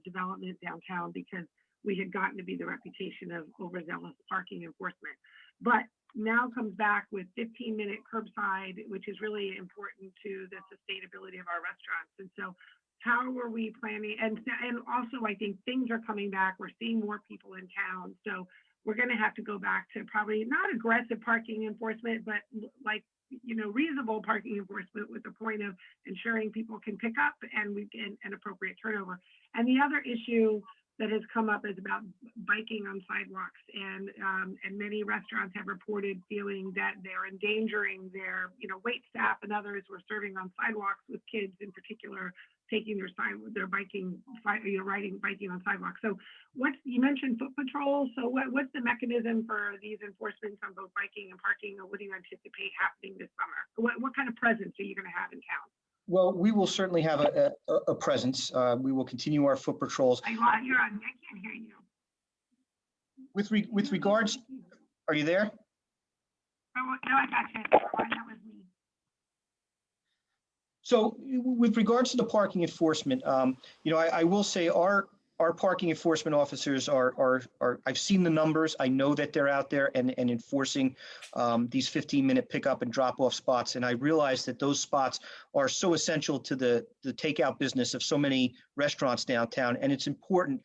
Speaker 1: development downtown, because we had gotten to be the reputation of overzealous parking enforcement. But now comes back with 15-minute curbside, which is really important to the sustainability of our restaurants. And so how are we planning? And also, I think things are coming back. We're seeing more people in town. So we're going to have to go back to probably not aggressive parking enforcement, but like, reasonable parking enforcement, with the point of ensuring people can pick up and we get an appropriate turnover. And the other issue that has come up is about biking on sidewalks, and many restaurants have reported feeling that they're endangering their wait staff and others who are serving on sidewalks, with kids in particular taking their biking on sidewalks. So you mentioned foot patrol. So what's the mechanism for these enforcements on both biking and parking, or what do you anticipate happening this summer? What kind of presence are you going to have in town?
Speaker 2: Well, we will certainly have a presence. We will continue our foot patrols.
Speaker 1: You're on. I can't hear you.
Speaker 2: With regards, are you there?
Speaker 1: Oh, no, I got you. That was me.
Speaker 2: So with regards to the parking enforcement, I will say our parking enforcement officers are I've seen the numbers. I know that they're out there and enforcing these 15-minute pickup and drop off spots. And I realize that those spots are so essential to the takeout business of so many restaurants downtown. And it's important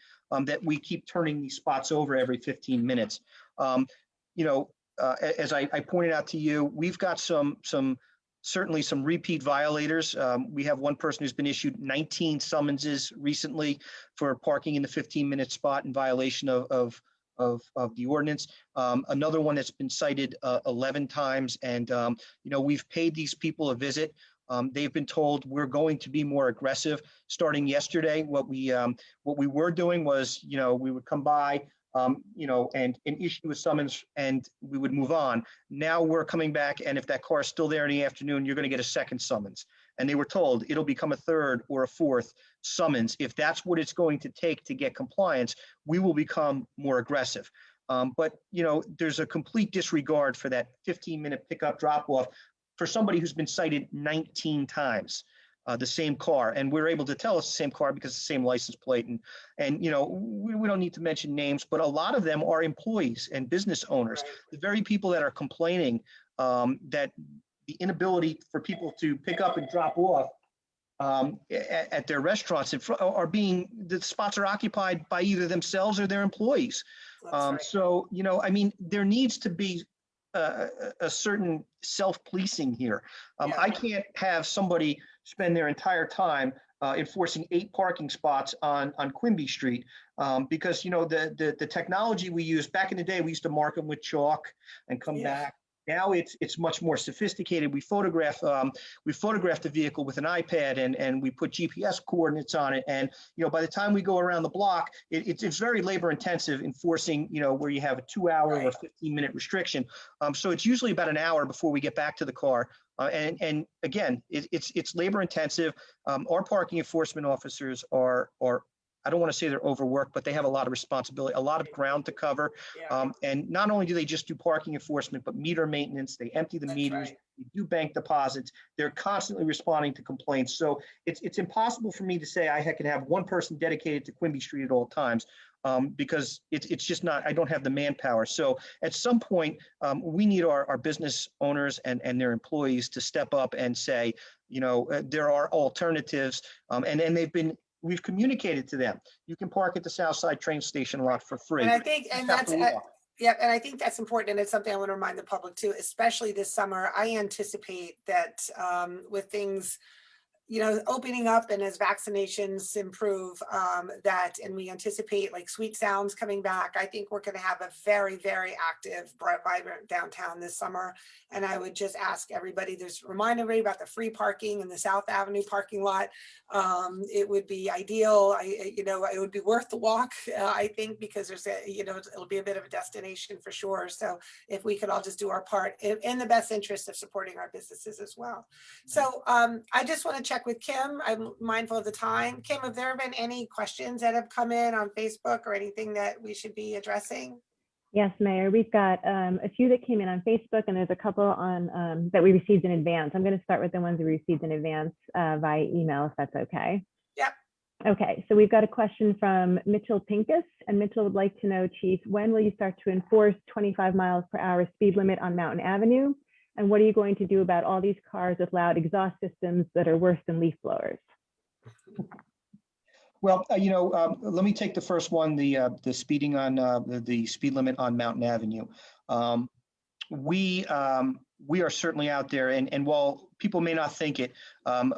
Speaker 2: that we keep turning these spots over every 15 minutes. As I pointed out to you, we've got certainly some repeat violators. We have one person who's been issued 19 summonses recently for parking in the 15-minute spot in violation of the ordinance. Another one that's been cited 11 times. And, we've paid these people a visit. They've been told we're going to be more aggressive starting yesterday. What we were doing was, we would come by, and issue a summons, and we would move on. Now we're coming back, and if that car is still there in the afternoon, you're going to get a second summons. And they were told it'll become a third or a fourth summons. If that's what it's going to take to get compliance, we will become more aggressive. But there's a complete disregard for that 15-minute pickup drop-off for somebody who's been cited 19 times. The same car, and we're able to tell it's the same car because it's the same license plate, and we don't need to mention names, but a lot of them are employees and business owners. Right. The very people that are complaining that the inability for people to pick up and drop off at their restaurants the spots are occupied by either themselves or their employees. Right. So there needs to be a certain self-policing here.
Speaker 3: Yeah.
Speaker 2: I can't have somebody spend their entire time enforcing 8 parking spots on Quimby Street because the technology we use back in the day, we used to mark them with chalk and come
Speaker 3: Yeah.
Speaker 2: back. Now it's much more sophisticated. We photograph the vehicle with an iPad and we put GPS coordinates on it. And by the time we go around the block, it's very labor intensive enforcing where you have a 2-hour or 15-minute restriction. So it's usually about an hour before we get back to the car. And again, it's labor intensive. Our parking enforcement officers are I don't want to say they're overworked, but they have a lot of responsibility, a lot of ground to cover.
Speaker 3: Yeah.
Speaker 2: And not only do they just do parking enforcement, but meter maintenance. They empty the
Speaker 3: That's
Speaker 2: meters.
Speaker 3: right.
Speaker 2: They do bank deposits. They're constantly responding to complaints. So it's impossible for me to say I can have one person dedicated to Quimby Street at all times. Because it's just not, I don't have the manpower. So at some point, we need our business owners and their employees to step up and say, there are alternatives. And we've communicated to them. You can park at the Southside train station lot for free.
Speaker 3: And I think, and that's,
Speaker 2: Have to walk.
Speaker 3: yeah, and I think that's important. And it's something I want to remind the public too, especially this summer. I anticipate that with things, opening up and as vaccinations improve, and we anticipate like Sweet Sounds coming back, I think we're going to have a very, very active, vibrant downtown this summer. And I would just ask everybody, remind everybody about the free parking in the South Avenue parking lot. It would be ideal. It would be worth the walk, I think, because it'll be a bit of a destination for sure. So if we could all just do our part in the best interest of supporting our businesses as well. So I just want to check with Kim. I'm mindful of the time. Kim, have there been any questions that have come in on Facebook or anything that we should be addressing?
Speaker 4: Yes, Mayor, we've got a few that came in on Facebook and there's a couple on that we received in advance. I'm going to start with the ones we received in advance via email, if that's okay.
Speaker 3: Yep.
Speaker 4: Okay, so we've got a question from Mitchell Pincus, and Mitchell would like to know, Chief, when will you start to enforce 25 miles per hour speed limit on Mountain Avenue? And what are you going to do about all these cars with loud exhaust systems that are worse than leaf blowers?
Speaker 2: Well, let me take the first one, the speeding on the speed limit on Mountain Avenue. We are certainly out there, and while people may not think it,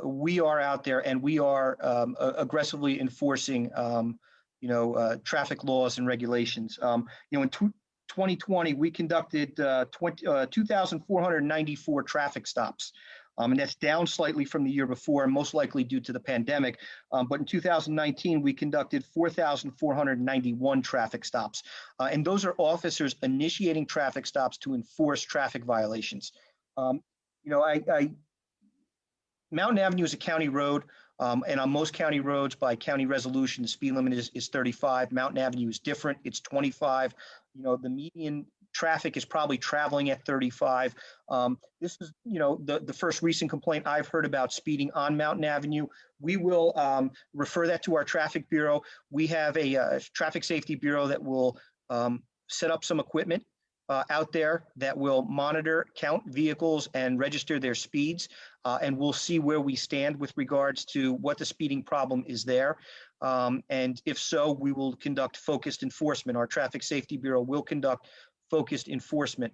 Speaker 2: we are out there and we are aggressively enforcing, traffic laws and regulations. In 2020, we conducted 2,494 traffic stops. And that's down slightly from the year before, most likely due to the pandemic. But in 2019, we conducted 4,491 traffic stops. And those are officers initiating traffic stops to enforce traffic violations. Mountain Avenue is a county road. And on most county roads, by county resolution, the speed limit is 35. Mountain Avenue is different. It's 25. The median traffic is probably traveling at 35. This is, the first recent complaint I've heard about speeding on Mountain Avenue. We will refer that to our traffic bureau. We have a traffic safety bureau that will set up some equipment out there that will monitor, count vehicles and register their speeds. And we'll see where we stand with regards to what the speeding problem is there. And if so, we will conduct focused enforcement. Our Traffic Safety Bureau will conduct focused enforcement.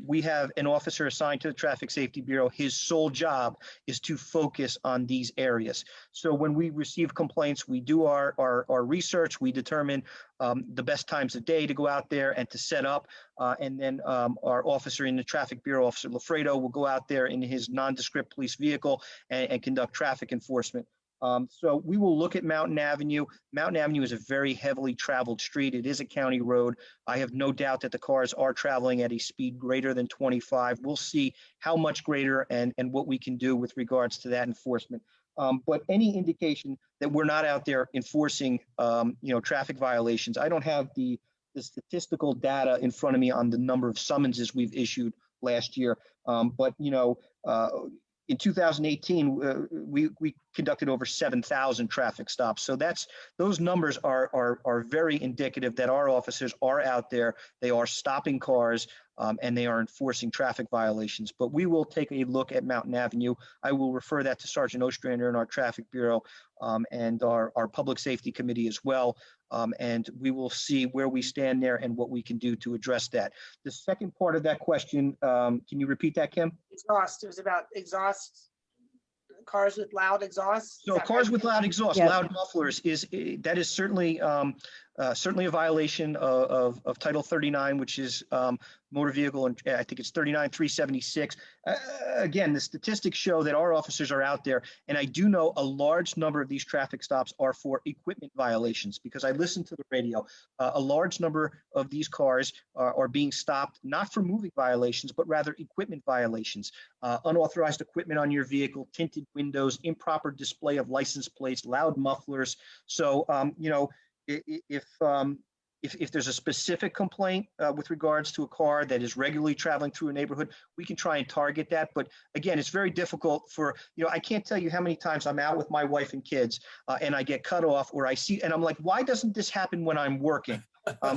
Speaker 2: We have an officer assigned to the Traffic Safety Bureau. His sole job is to focus on these areas. So when we receive complaints, we do our research. We determine the best times of day to go out there and to set up. And then our officer in the Traffic Bureau, Officer Lafredo, will go out there in his nondescript police vehicle and conduct traffic enforcement. So we will look at Mountain Avenue. Mountain Avenue is a very heavily traveled street. It is a county road. I have no doubt that the cars are traveling at a speed greater than 25. We'll see how much greater and what we can do with regards to that enforcement. But any indication that we're not out there enforcing, traffic violations, I don't have the statistical data in front of me on the number of summonses we've issued last year. But in 2018, we conducted over 7,000 traffic stops. So those numbers are very indicative that our officers are out there. They are stopping cars and they are enforcing traffic violations. But we will take a look at Mountain Avenue. I will refer that to Sergeant Ostrander in our Traffic Bureau and our Public Safety Committee as well. And we will see where we stand there and what we can do to address that. The second part of that question, can you repeat that, Kim?
Speaker 3: Exhaust, it was about exhaust, cars with loud exhaust.
Speaker 2: So cars with loud exhaust,
Speaker 4: Yep.
Speaker 2: loud mufflers is certainly certainly a violation of Title 39, which is motor vehicle, and I think it's 39,376. Again, the statistics show that our officers are out there, and I do know a large number of these traffic stops are for equipment violations because I listen to the radio. A large number of these cars are being stopped not for moving violations, but rather equipment violations. Unauthorized equipment on your vehicle, tinted windows, improper display of license plates, loud mufflers. So, you know, if there's a specific complaint with regards to a car that is regularly traveling through a neighborhood, we can try and target that. But again, it's very difficult for, you know, I can't tell you how many times I'm out with my wife and kids and I get cut off or I see, and I'm like, why doesn't this happen when I'm working?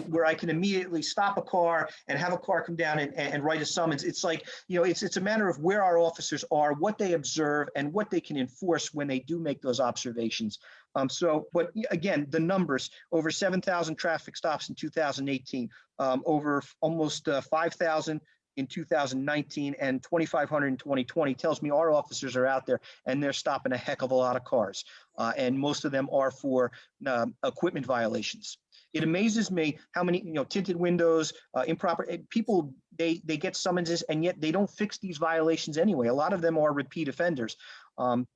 Speaker 2: Where I can immediately stop a car and have a car come down and write a summons. It's like, you know, it's a matter of where our officers are, what they observe, and what they can enforce when they do make those observations. But again, the numbers, over 7,000 traffic stops in 2018, over almost 5,000 in 2019 and 2,500 in 2020 tells me our officers are out there and they're stopping a heck of a lot of cars. And most of them are for equipment violations. It amazes me how many, you know, tinted windows, improper people, they get summonses and yet they don't fix these violations anyway. A lot of them are repeat offenders. You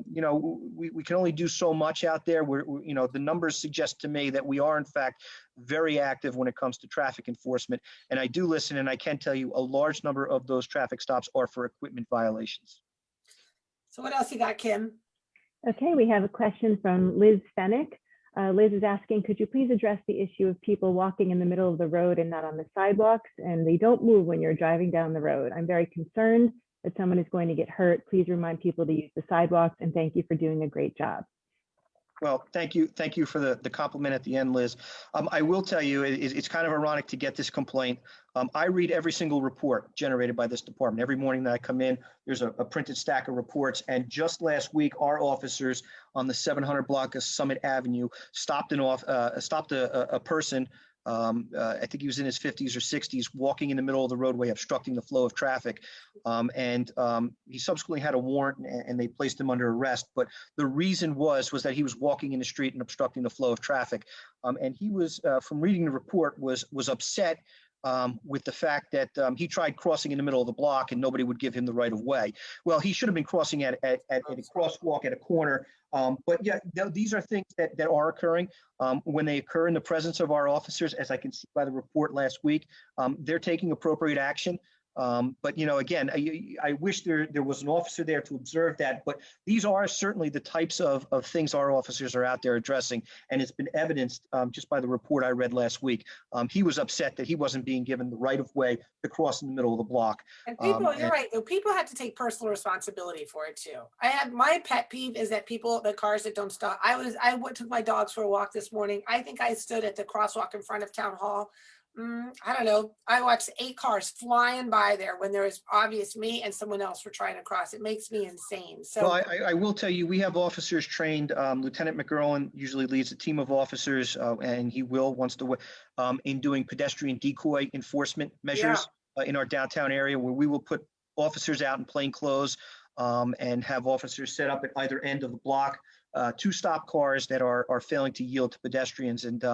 Speaker 2: know, we can only do so much out there. You know, the numbers suggest to me that we are in fact very active when it comes to traffic enforcement. And I do listen, and I can tell you a large number of those traffic stops are for equipment violations.
Speaker 3: So what else you got, Kim?
Speaker 4: Okay, we have a question from Liz Fennick. Liz is asking, could you please address the issue of people walking in the middle of the road and not on the sidewalks, and they don't move when you're driving down the road? I'm very concerned that someone is going to get hurt. Please remind people to use the sidewalks, and thank you for doing a great job.
Speaker 2: Well, thank you. Thank you for the compliment at the end, Liz. I will tell you, it's kind of ironic to get this complaint. I read every single report generated by this department. Every morning that I come in, there's a printed stack of reports. And just last week, our officers on the 700 block of Summit Avenue stopped a person. I think he was in his 50s or 60s, walking in the middle of the roadway, obstructing the flow of traffic. He subsequently had a warrant and they placed him under arrest. But the reason was that he was walking in the street and obstructing the flow of traffic. And he was, from reading the report, was upset with the fact that he tried crossing in the middle of the block and nobody would give him the right of way. Well, he should have been crossing at a crosswalk at a corner. But yeah, these are things that are occurring when they occur in the presence of our officers, as I can see by the report last week. They're taking appropriate action. But, you know, again, I wish there was an officer there to observe that. But these are certainly the types of things our officers are out there addressing. And it's been evidenced just by the report I read last week. He was upset that he wasn't being given the right of way to cross in the middle of the block.
Speaker 3: And people, you're right, though, people have to take personal responsibility for it too. My pet peeve is that the cars that don't stop. I took my dogs for a walk this morning. I think I stood at the crosswalk in front of Town Hall. I don't know. I watched 8 cars flying by there when there was obvious me and someone else were trying to cross. It makes me insane. So
Speaker 2: well, I will tell you, we have officers trained. Lieutenant McGurlin usually leads a team of officers, and he wants to in doing pedestrian decoy enforcement measures in our downtown area, where we will put officers out in plain clothes and have officers set up at either end of the block to stop cars that are failing to yield to pedestrians. And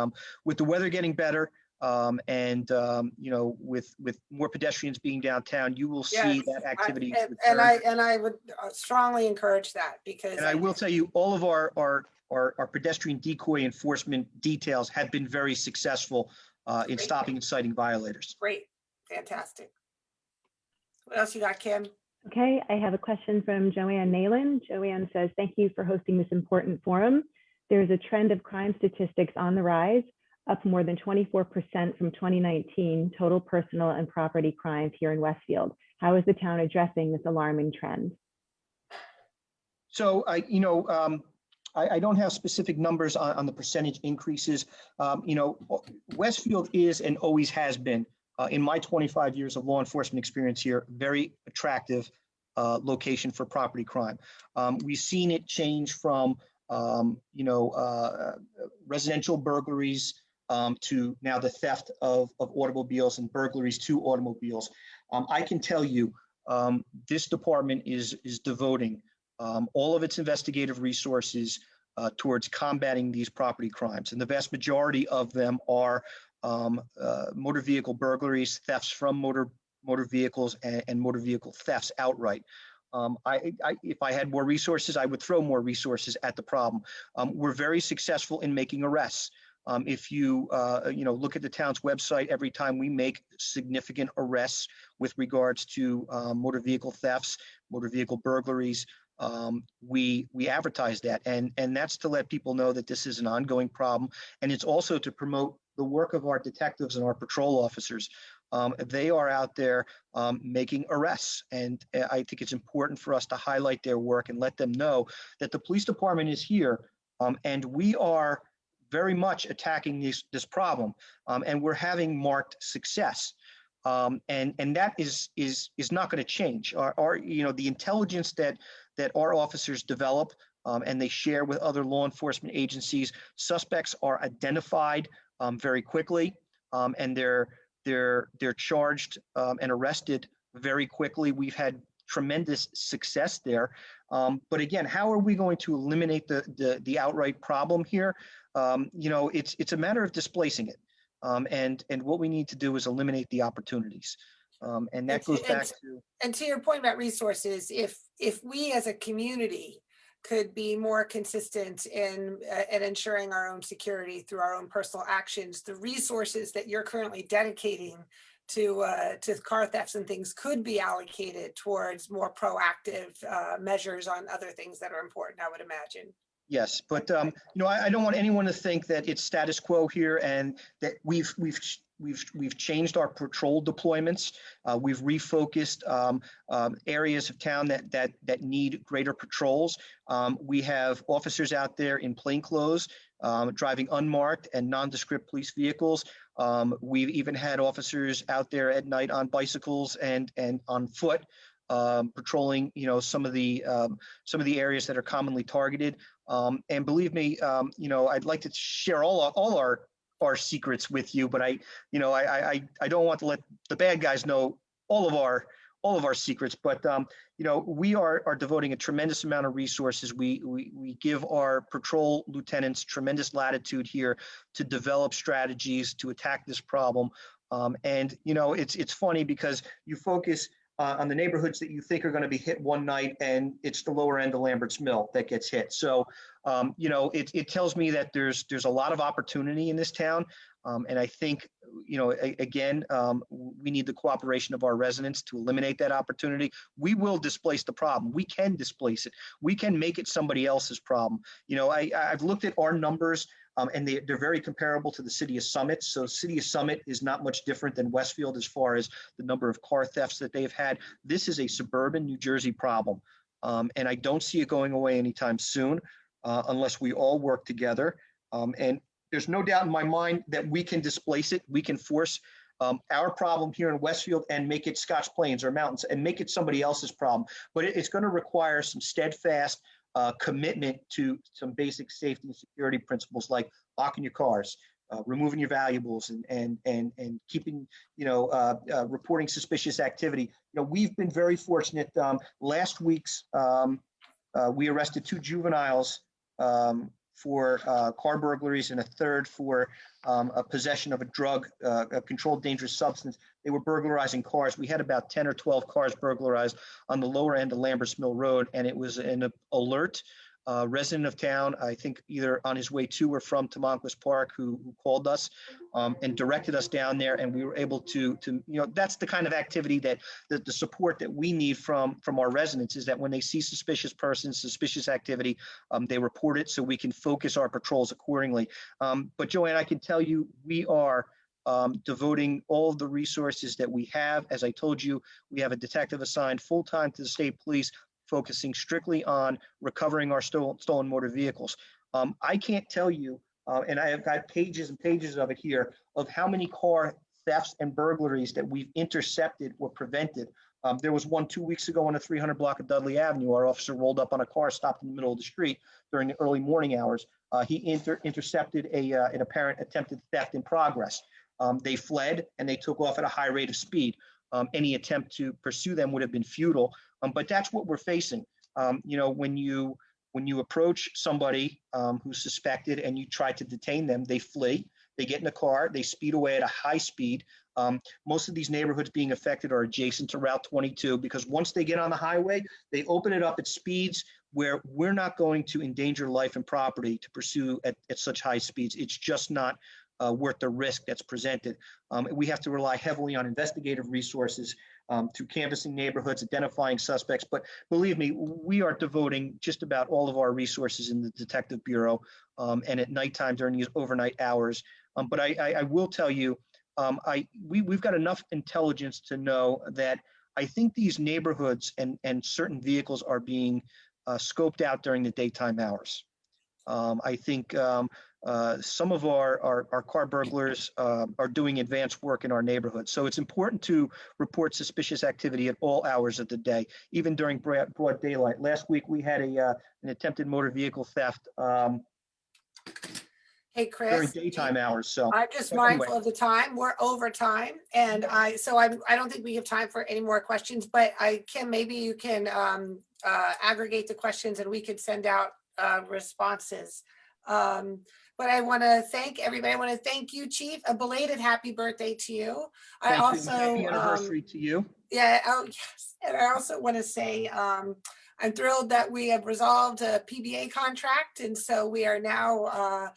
Speaker 2: with the weather getting better, you know, with more pedestrians being downtown, you will see that activity.
Speaker 3: And I would strongly encourage that, because.
Speaker 2: And I will tell you, all of our pedestrian decoy enforcement details have been very successful in stopping and citing violators.
Speaker 3: Great, fantastic. What else you got, Kim?
Speaker 4: Okay, I have a question from Joanne Nayland. Joanne says, thank you for hosting this important forum. There's a trend of crime statistics on the rise, up more than 24% from 2019, total personal and property crimes here in Westfield. How is the town addressing this alarming trend?
Speaker 2: So I don't have specific numbers on the percentage increases. You know, Westfield is and always has been in my 25 years of law enforcement experience here, very attractive location for property crime. We've seen it change from residential burglaries to now the theft of automobiles and burglaries to automobiles. I can tell you this department is devoting all of its investigative resources towards combating these property crimes. And the vast majority of them are motor vehicle burglaries, thefts from motor vehicles, and motor vehicle thefts outright. If I had more resources, I would throw more resources at the problem. We're very successful in making arrests. If you look at the town's website, every time we make significant arrests with regards to motor vehicle thefts, motor vehicle burglaries, we advertise that, and that's to let people know that this is an ongoing problem, and it's also to promote the work of our detectives and our patrol officers. They are out there making arrests, and I think it's important for us to highlight their work and let them know that the police department is here, and we are very much attacking this problem, and we're having marked success. And that is not going to change. The intelligence that our officers develop and they share with other law enforcement agencies, suspects are identified very quickly, and they're charged and arrested very quickly. We've had tremendous success there. But again, how are we going to eliminate the outright problem here? It's a matter of displacing it. And what we need to do is eliminate the opportunities. And that goes back to.
Speaker 3: And to your point about resources, if we as a community could be more consistent in ensuring our own security through our own personal actions, the resources that you're currently dedicating to car thefts and things could be allocated towards more proactive measures on other things that are important, I would imagine.
Speaker 2: Yes, but I don't want anyone to think that it's status quo here and that we've changed our patrol deployments. We've refocused areas of town that need greater patrols. We have officers out there in plainclothes driving unmarked and nondescript police vehicles. We've even had officers out there at night on bicycles and on foot patrolling, some of the areas that are commonly targeted. And believe me, I'd like to share all our secrets with you, but I don't want to let the bad guys know all of our secrets. But we are devoting a tremendous amount of resources. We give our patrol lieutenants tremendous latitude here to develop strategies to attack this problem. And it's funny because you focus on the neighborhoods that you think are going to be hit one night, and it's the lower end of Lambert's Mill that gets hit. So, it tells me that there's a lot of opportunity in this town. And I think, again, we need the cooperation of our residents to eliminate that opportunity. We will displace the problem. We can displace it. We can make it somebody else's problem. I've looked at our numbers. And they're very comparable to the city of Summit. So city of Summit is not much different than Westfield as far as the number of car thefts that they've had. This is a suburban New Jersey problem. And I don't see it going away anytime soon unless we all work together. And there's no doubt in my mind that we can displace it. We can force our problem here in Westfield and make it Scotch Plains or mountains and make it somebody else's problem. But it's going to require some steadfast commitment to some basic safety and security principles like locking your cars, removing your valuables, and keeping, reporting suspicious activity. We've been very fortunate. Last week's we arrested 2 juveniles for car burglaries and a third for a possession of a drug, a controlled dangerous substance. They were burglarizing cars. We had about 10 or 12 cars burglarized on the lower end of Lambert's Mill Road, and it was an alert resident of town, I think either on his way to or from Tamonquist Park, who called us and directed us down there, and we were able to that's the kind of activity that the support that we need from our residents is that when they see suspicious persons, suspicious activity, they report it so we can focus our patrols accordingly. But Joanne, I can tell you, we are devoting all of the resources that we have. As I told you, we have a detective assigned full-time to the state police, focusing strictly on recovering our stolen motor vehicles. I can't tell you, and I have got pages and pages of it here, of how many car thefts and burglaries that we've intercepted or prevented. There was one 2 weeks ago on the 300 block of Dudley Avenue. Our officer rolled up on a car, stopped in the middle of the street during the early morning hours. He intercepted an apparent attempted theft in progress. They fled and they took off at a high rate of speed. Any attempt to pursue them would have been futile, but that's what we're facing. When you approach somebody who's suspected and you try to detain them, they flee. They get in a car, they speed away at a high speed. Most of these neighborhoods being affected are adjacent to Route 22 because once they get on the highway, they open it up at speeds where we're not going to endanger life and property to pursue at such high speeds. It's just not worth the risk that's presented. We have to rely heavily on investigative resources to canvassing neighborhoods, identifying suspects. But believe me, we are devoting just about all of our resources in the Detective Bureau and at nighttime during these overnight hours. But I will tell you, we've got enough intelligence to know that I think these neighborhoods and certain vehicles are being scoped out during the daytime hours. I think some of our car burglars are doing advanced work in our neighborhood. So it's important to report suspicious activity at all hours of the day, even during broad daylight. Last week, we had an attempted motor vehicle theft
Speaker 3: Hey, Chris.
Speaker 2: during daytime hours. So
Speaker 3: I'm just
Speaker 2: but anyway.
Speaker 3: mindful of the time. We're over time. And I don't think we have time for any more questions, but maybe you can aggregate the questions and we could send out responses. But I want to thank everybody. I want to thank you, Chief. A belated happy birthday to you.
Speaker 2: Happy anniversary to you.
Speaker 3: Yeah. Oh, yes. And I also want to say I'm thrilled that we have resolved a PBA contract, and so we are now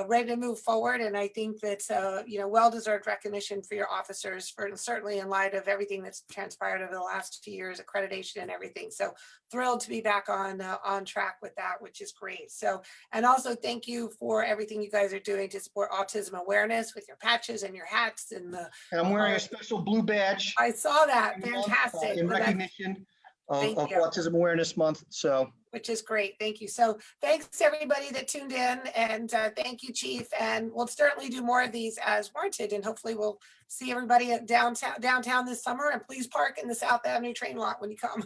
Speaker 3: ready to move forward. And I think that's well-deserved recognition for your officers, for certainly in light of everything that's transpired over the last 2 years, accreditation and everything. So thrilled to be back on track with that, which is great. So, and also thank you for everything you guys are doing to support autism awareness with your patches and your hats and
Speaker 2: I'm wearing a special blue badge.
Speaker 3: I saw that. Fantastic.
Speaker 2: In recognition of Autism Awareness Month. So,
Speaker 3: which is great. Thank you. So thanks everybody that tuned in, and thank you, Chief. And we'll certainly do more of these as warranted, and hopefully we'll see everybody at downtown this summer. And please park in the South Avenue train lot when you come.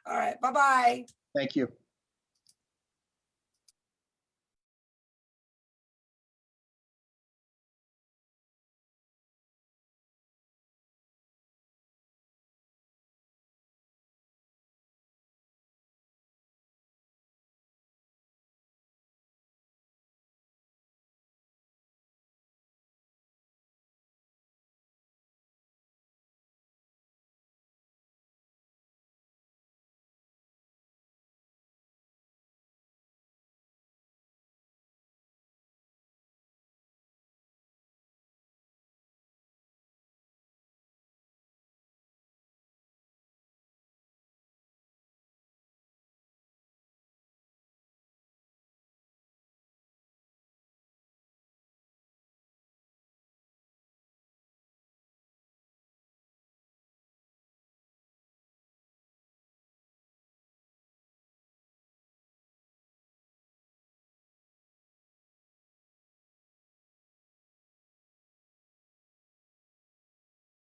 Speaker 3: All right. Bye-bye.
Speaker 2: thank you.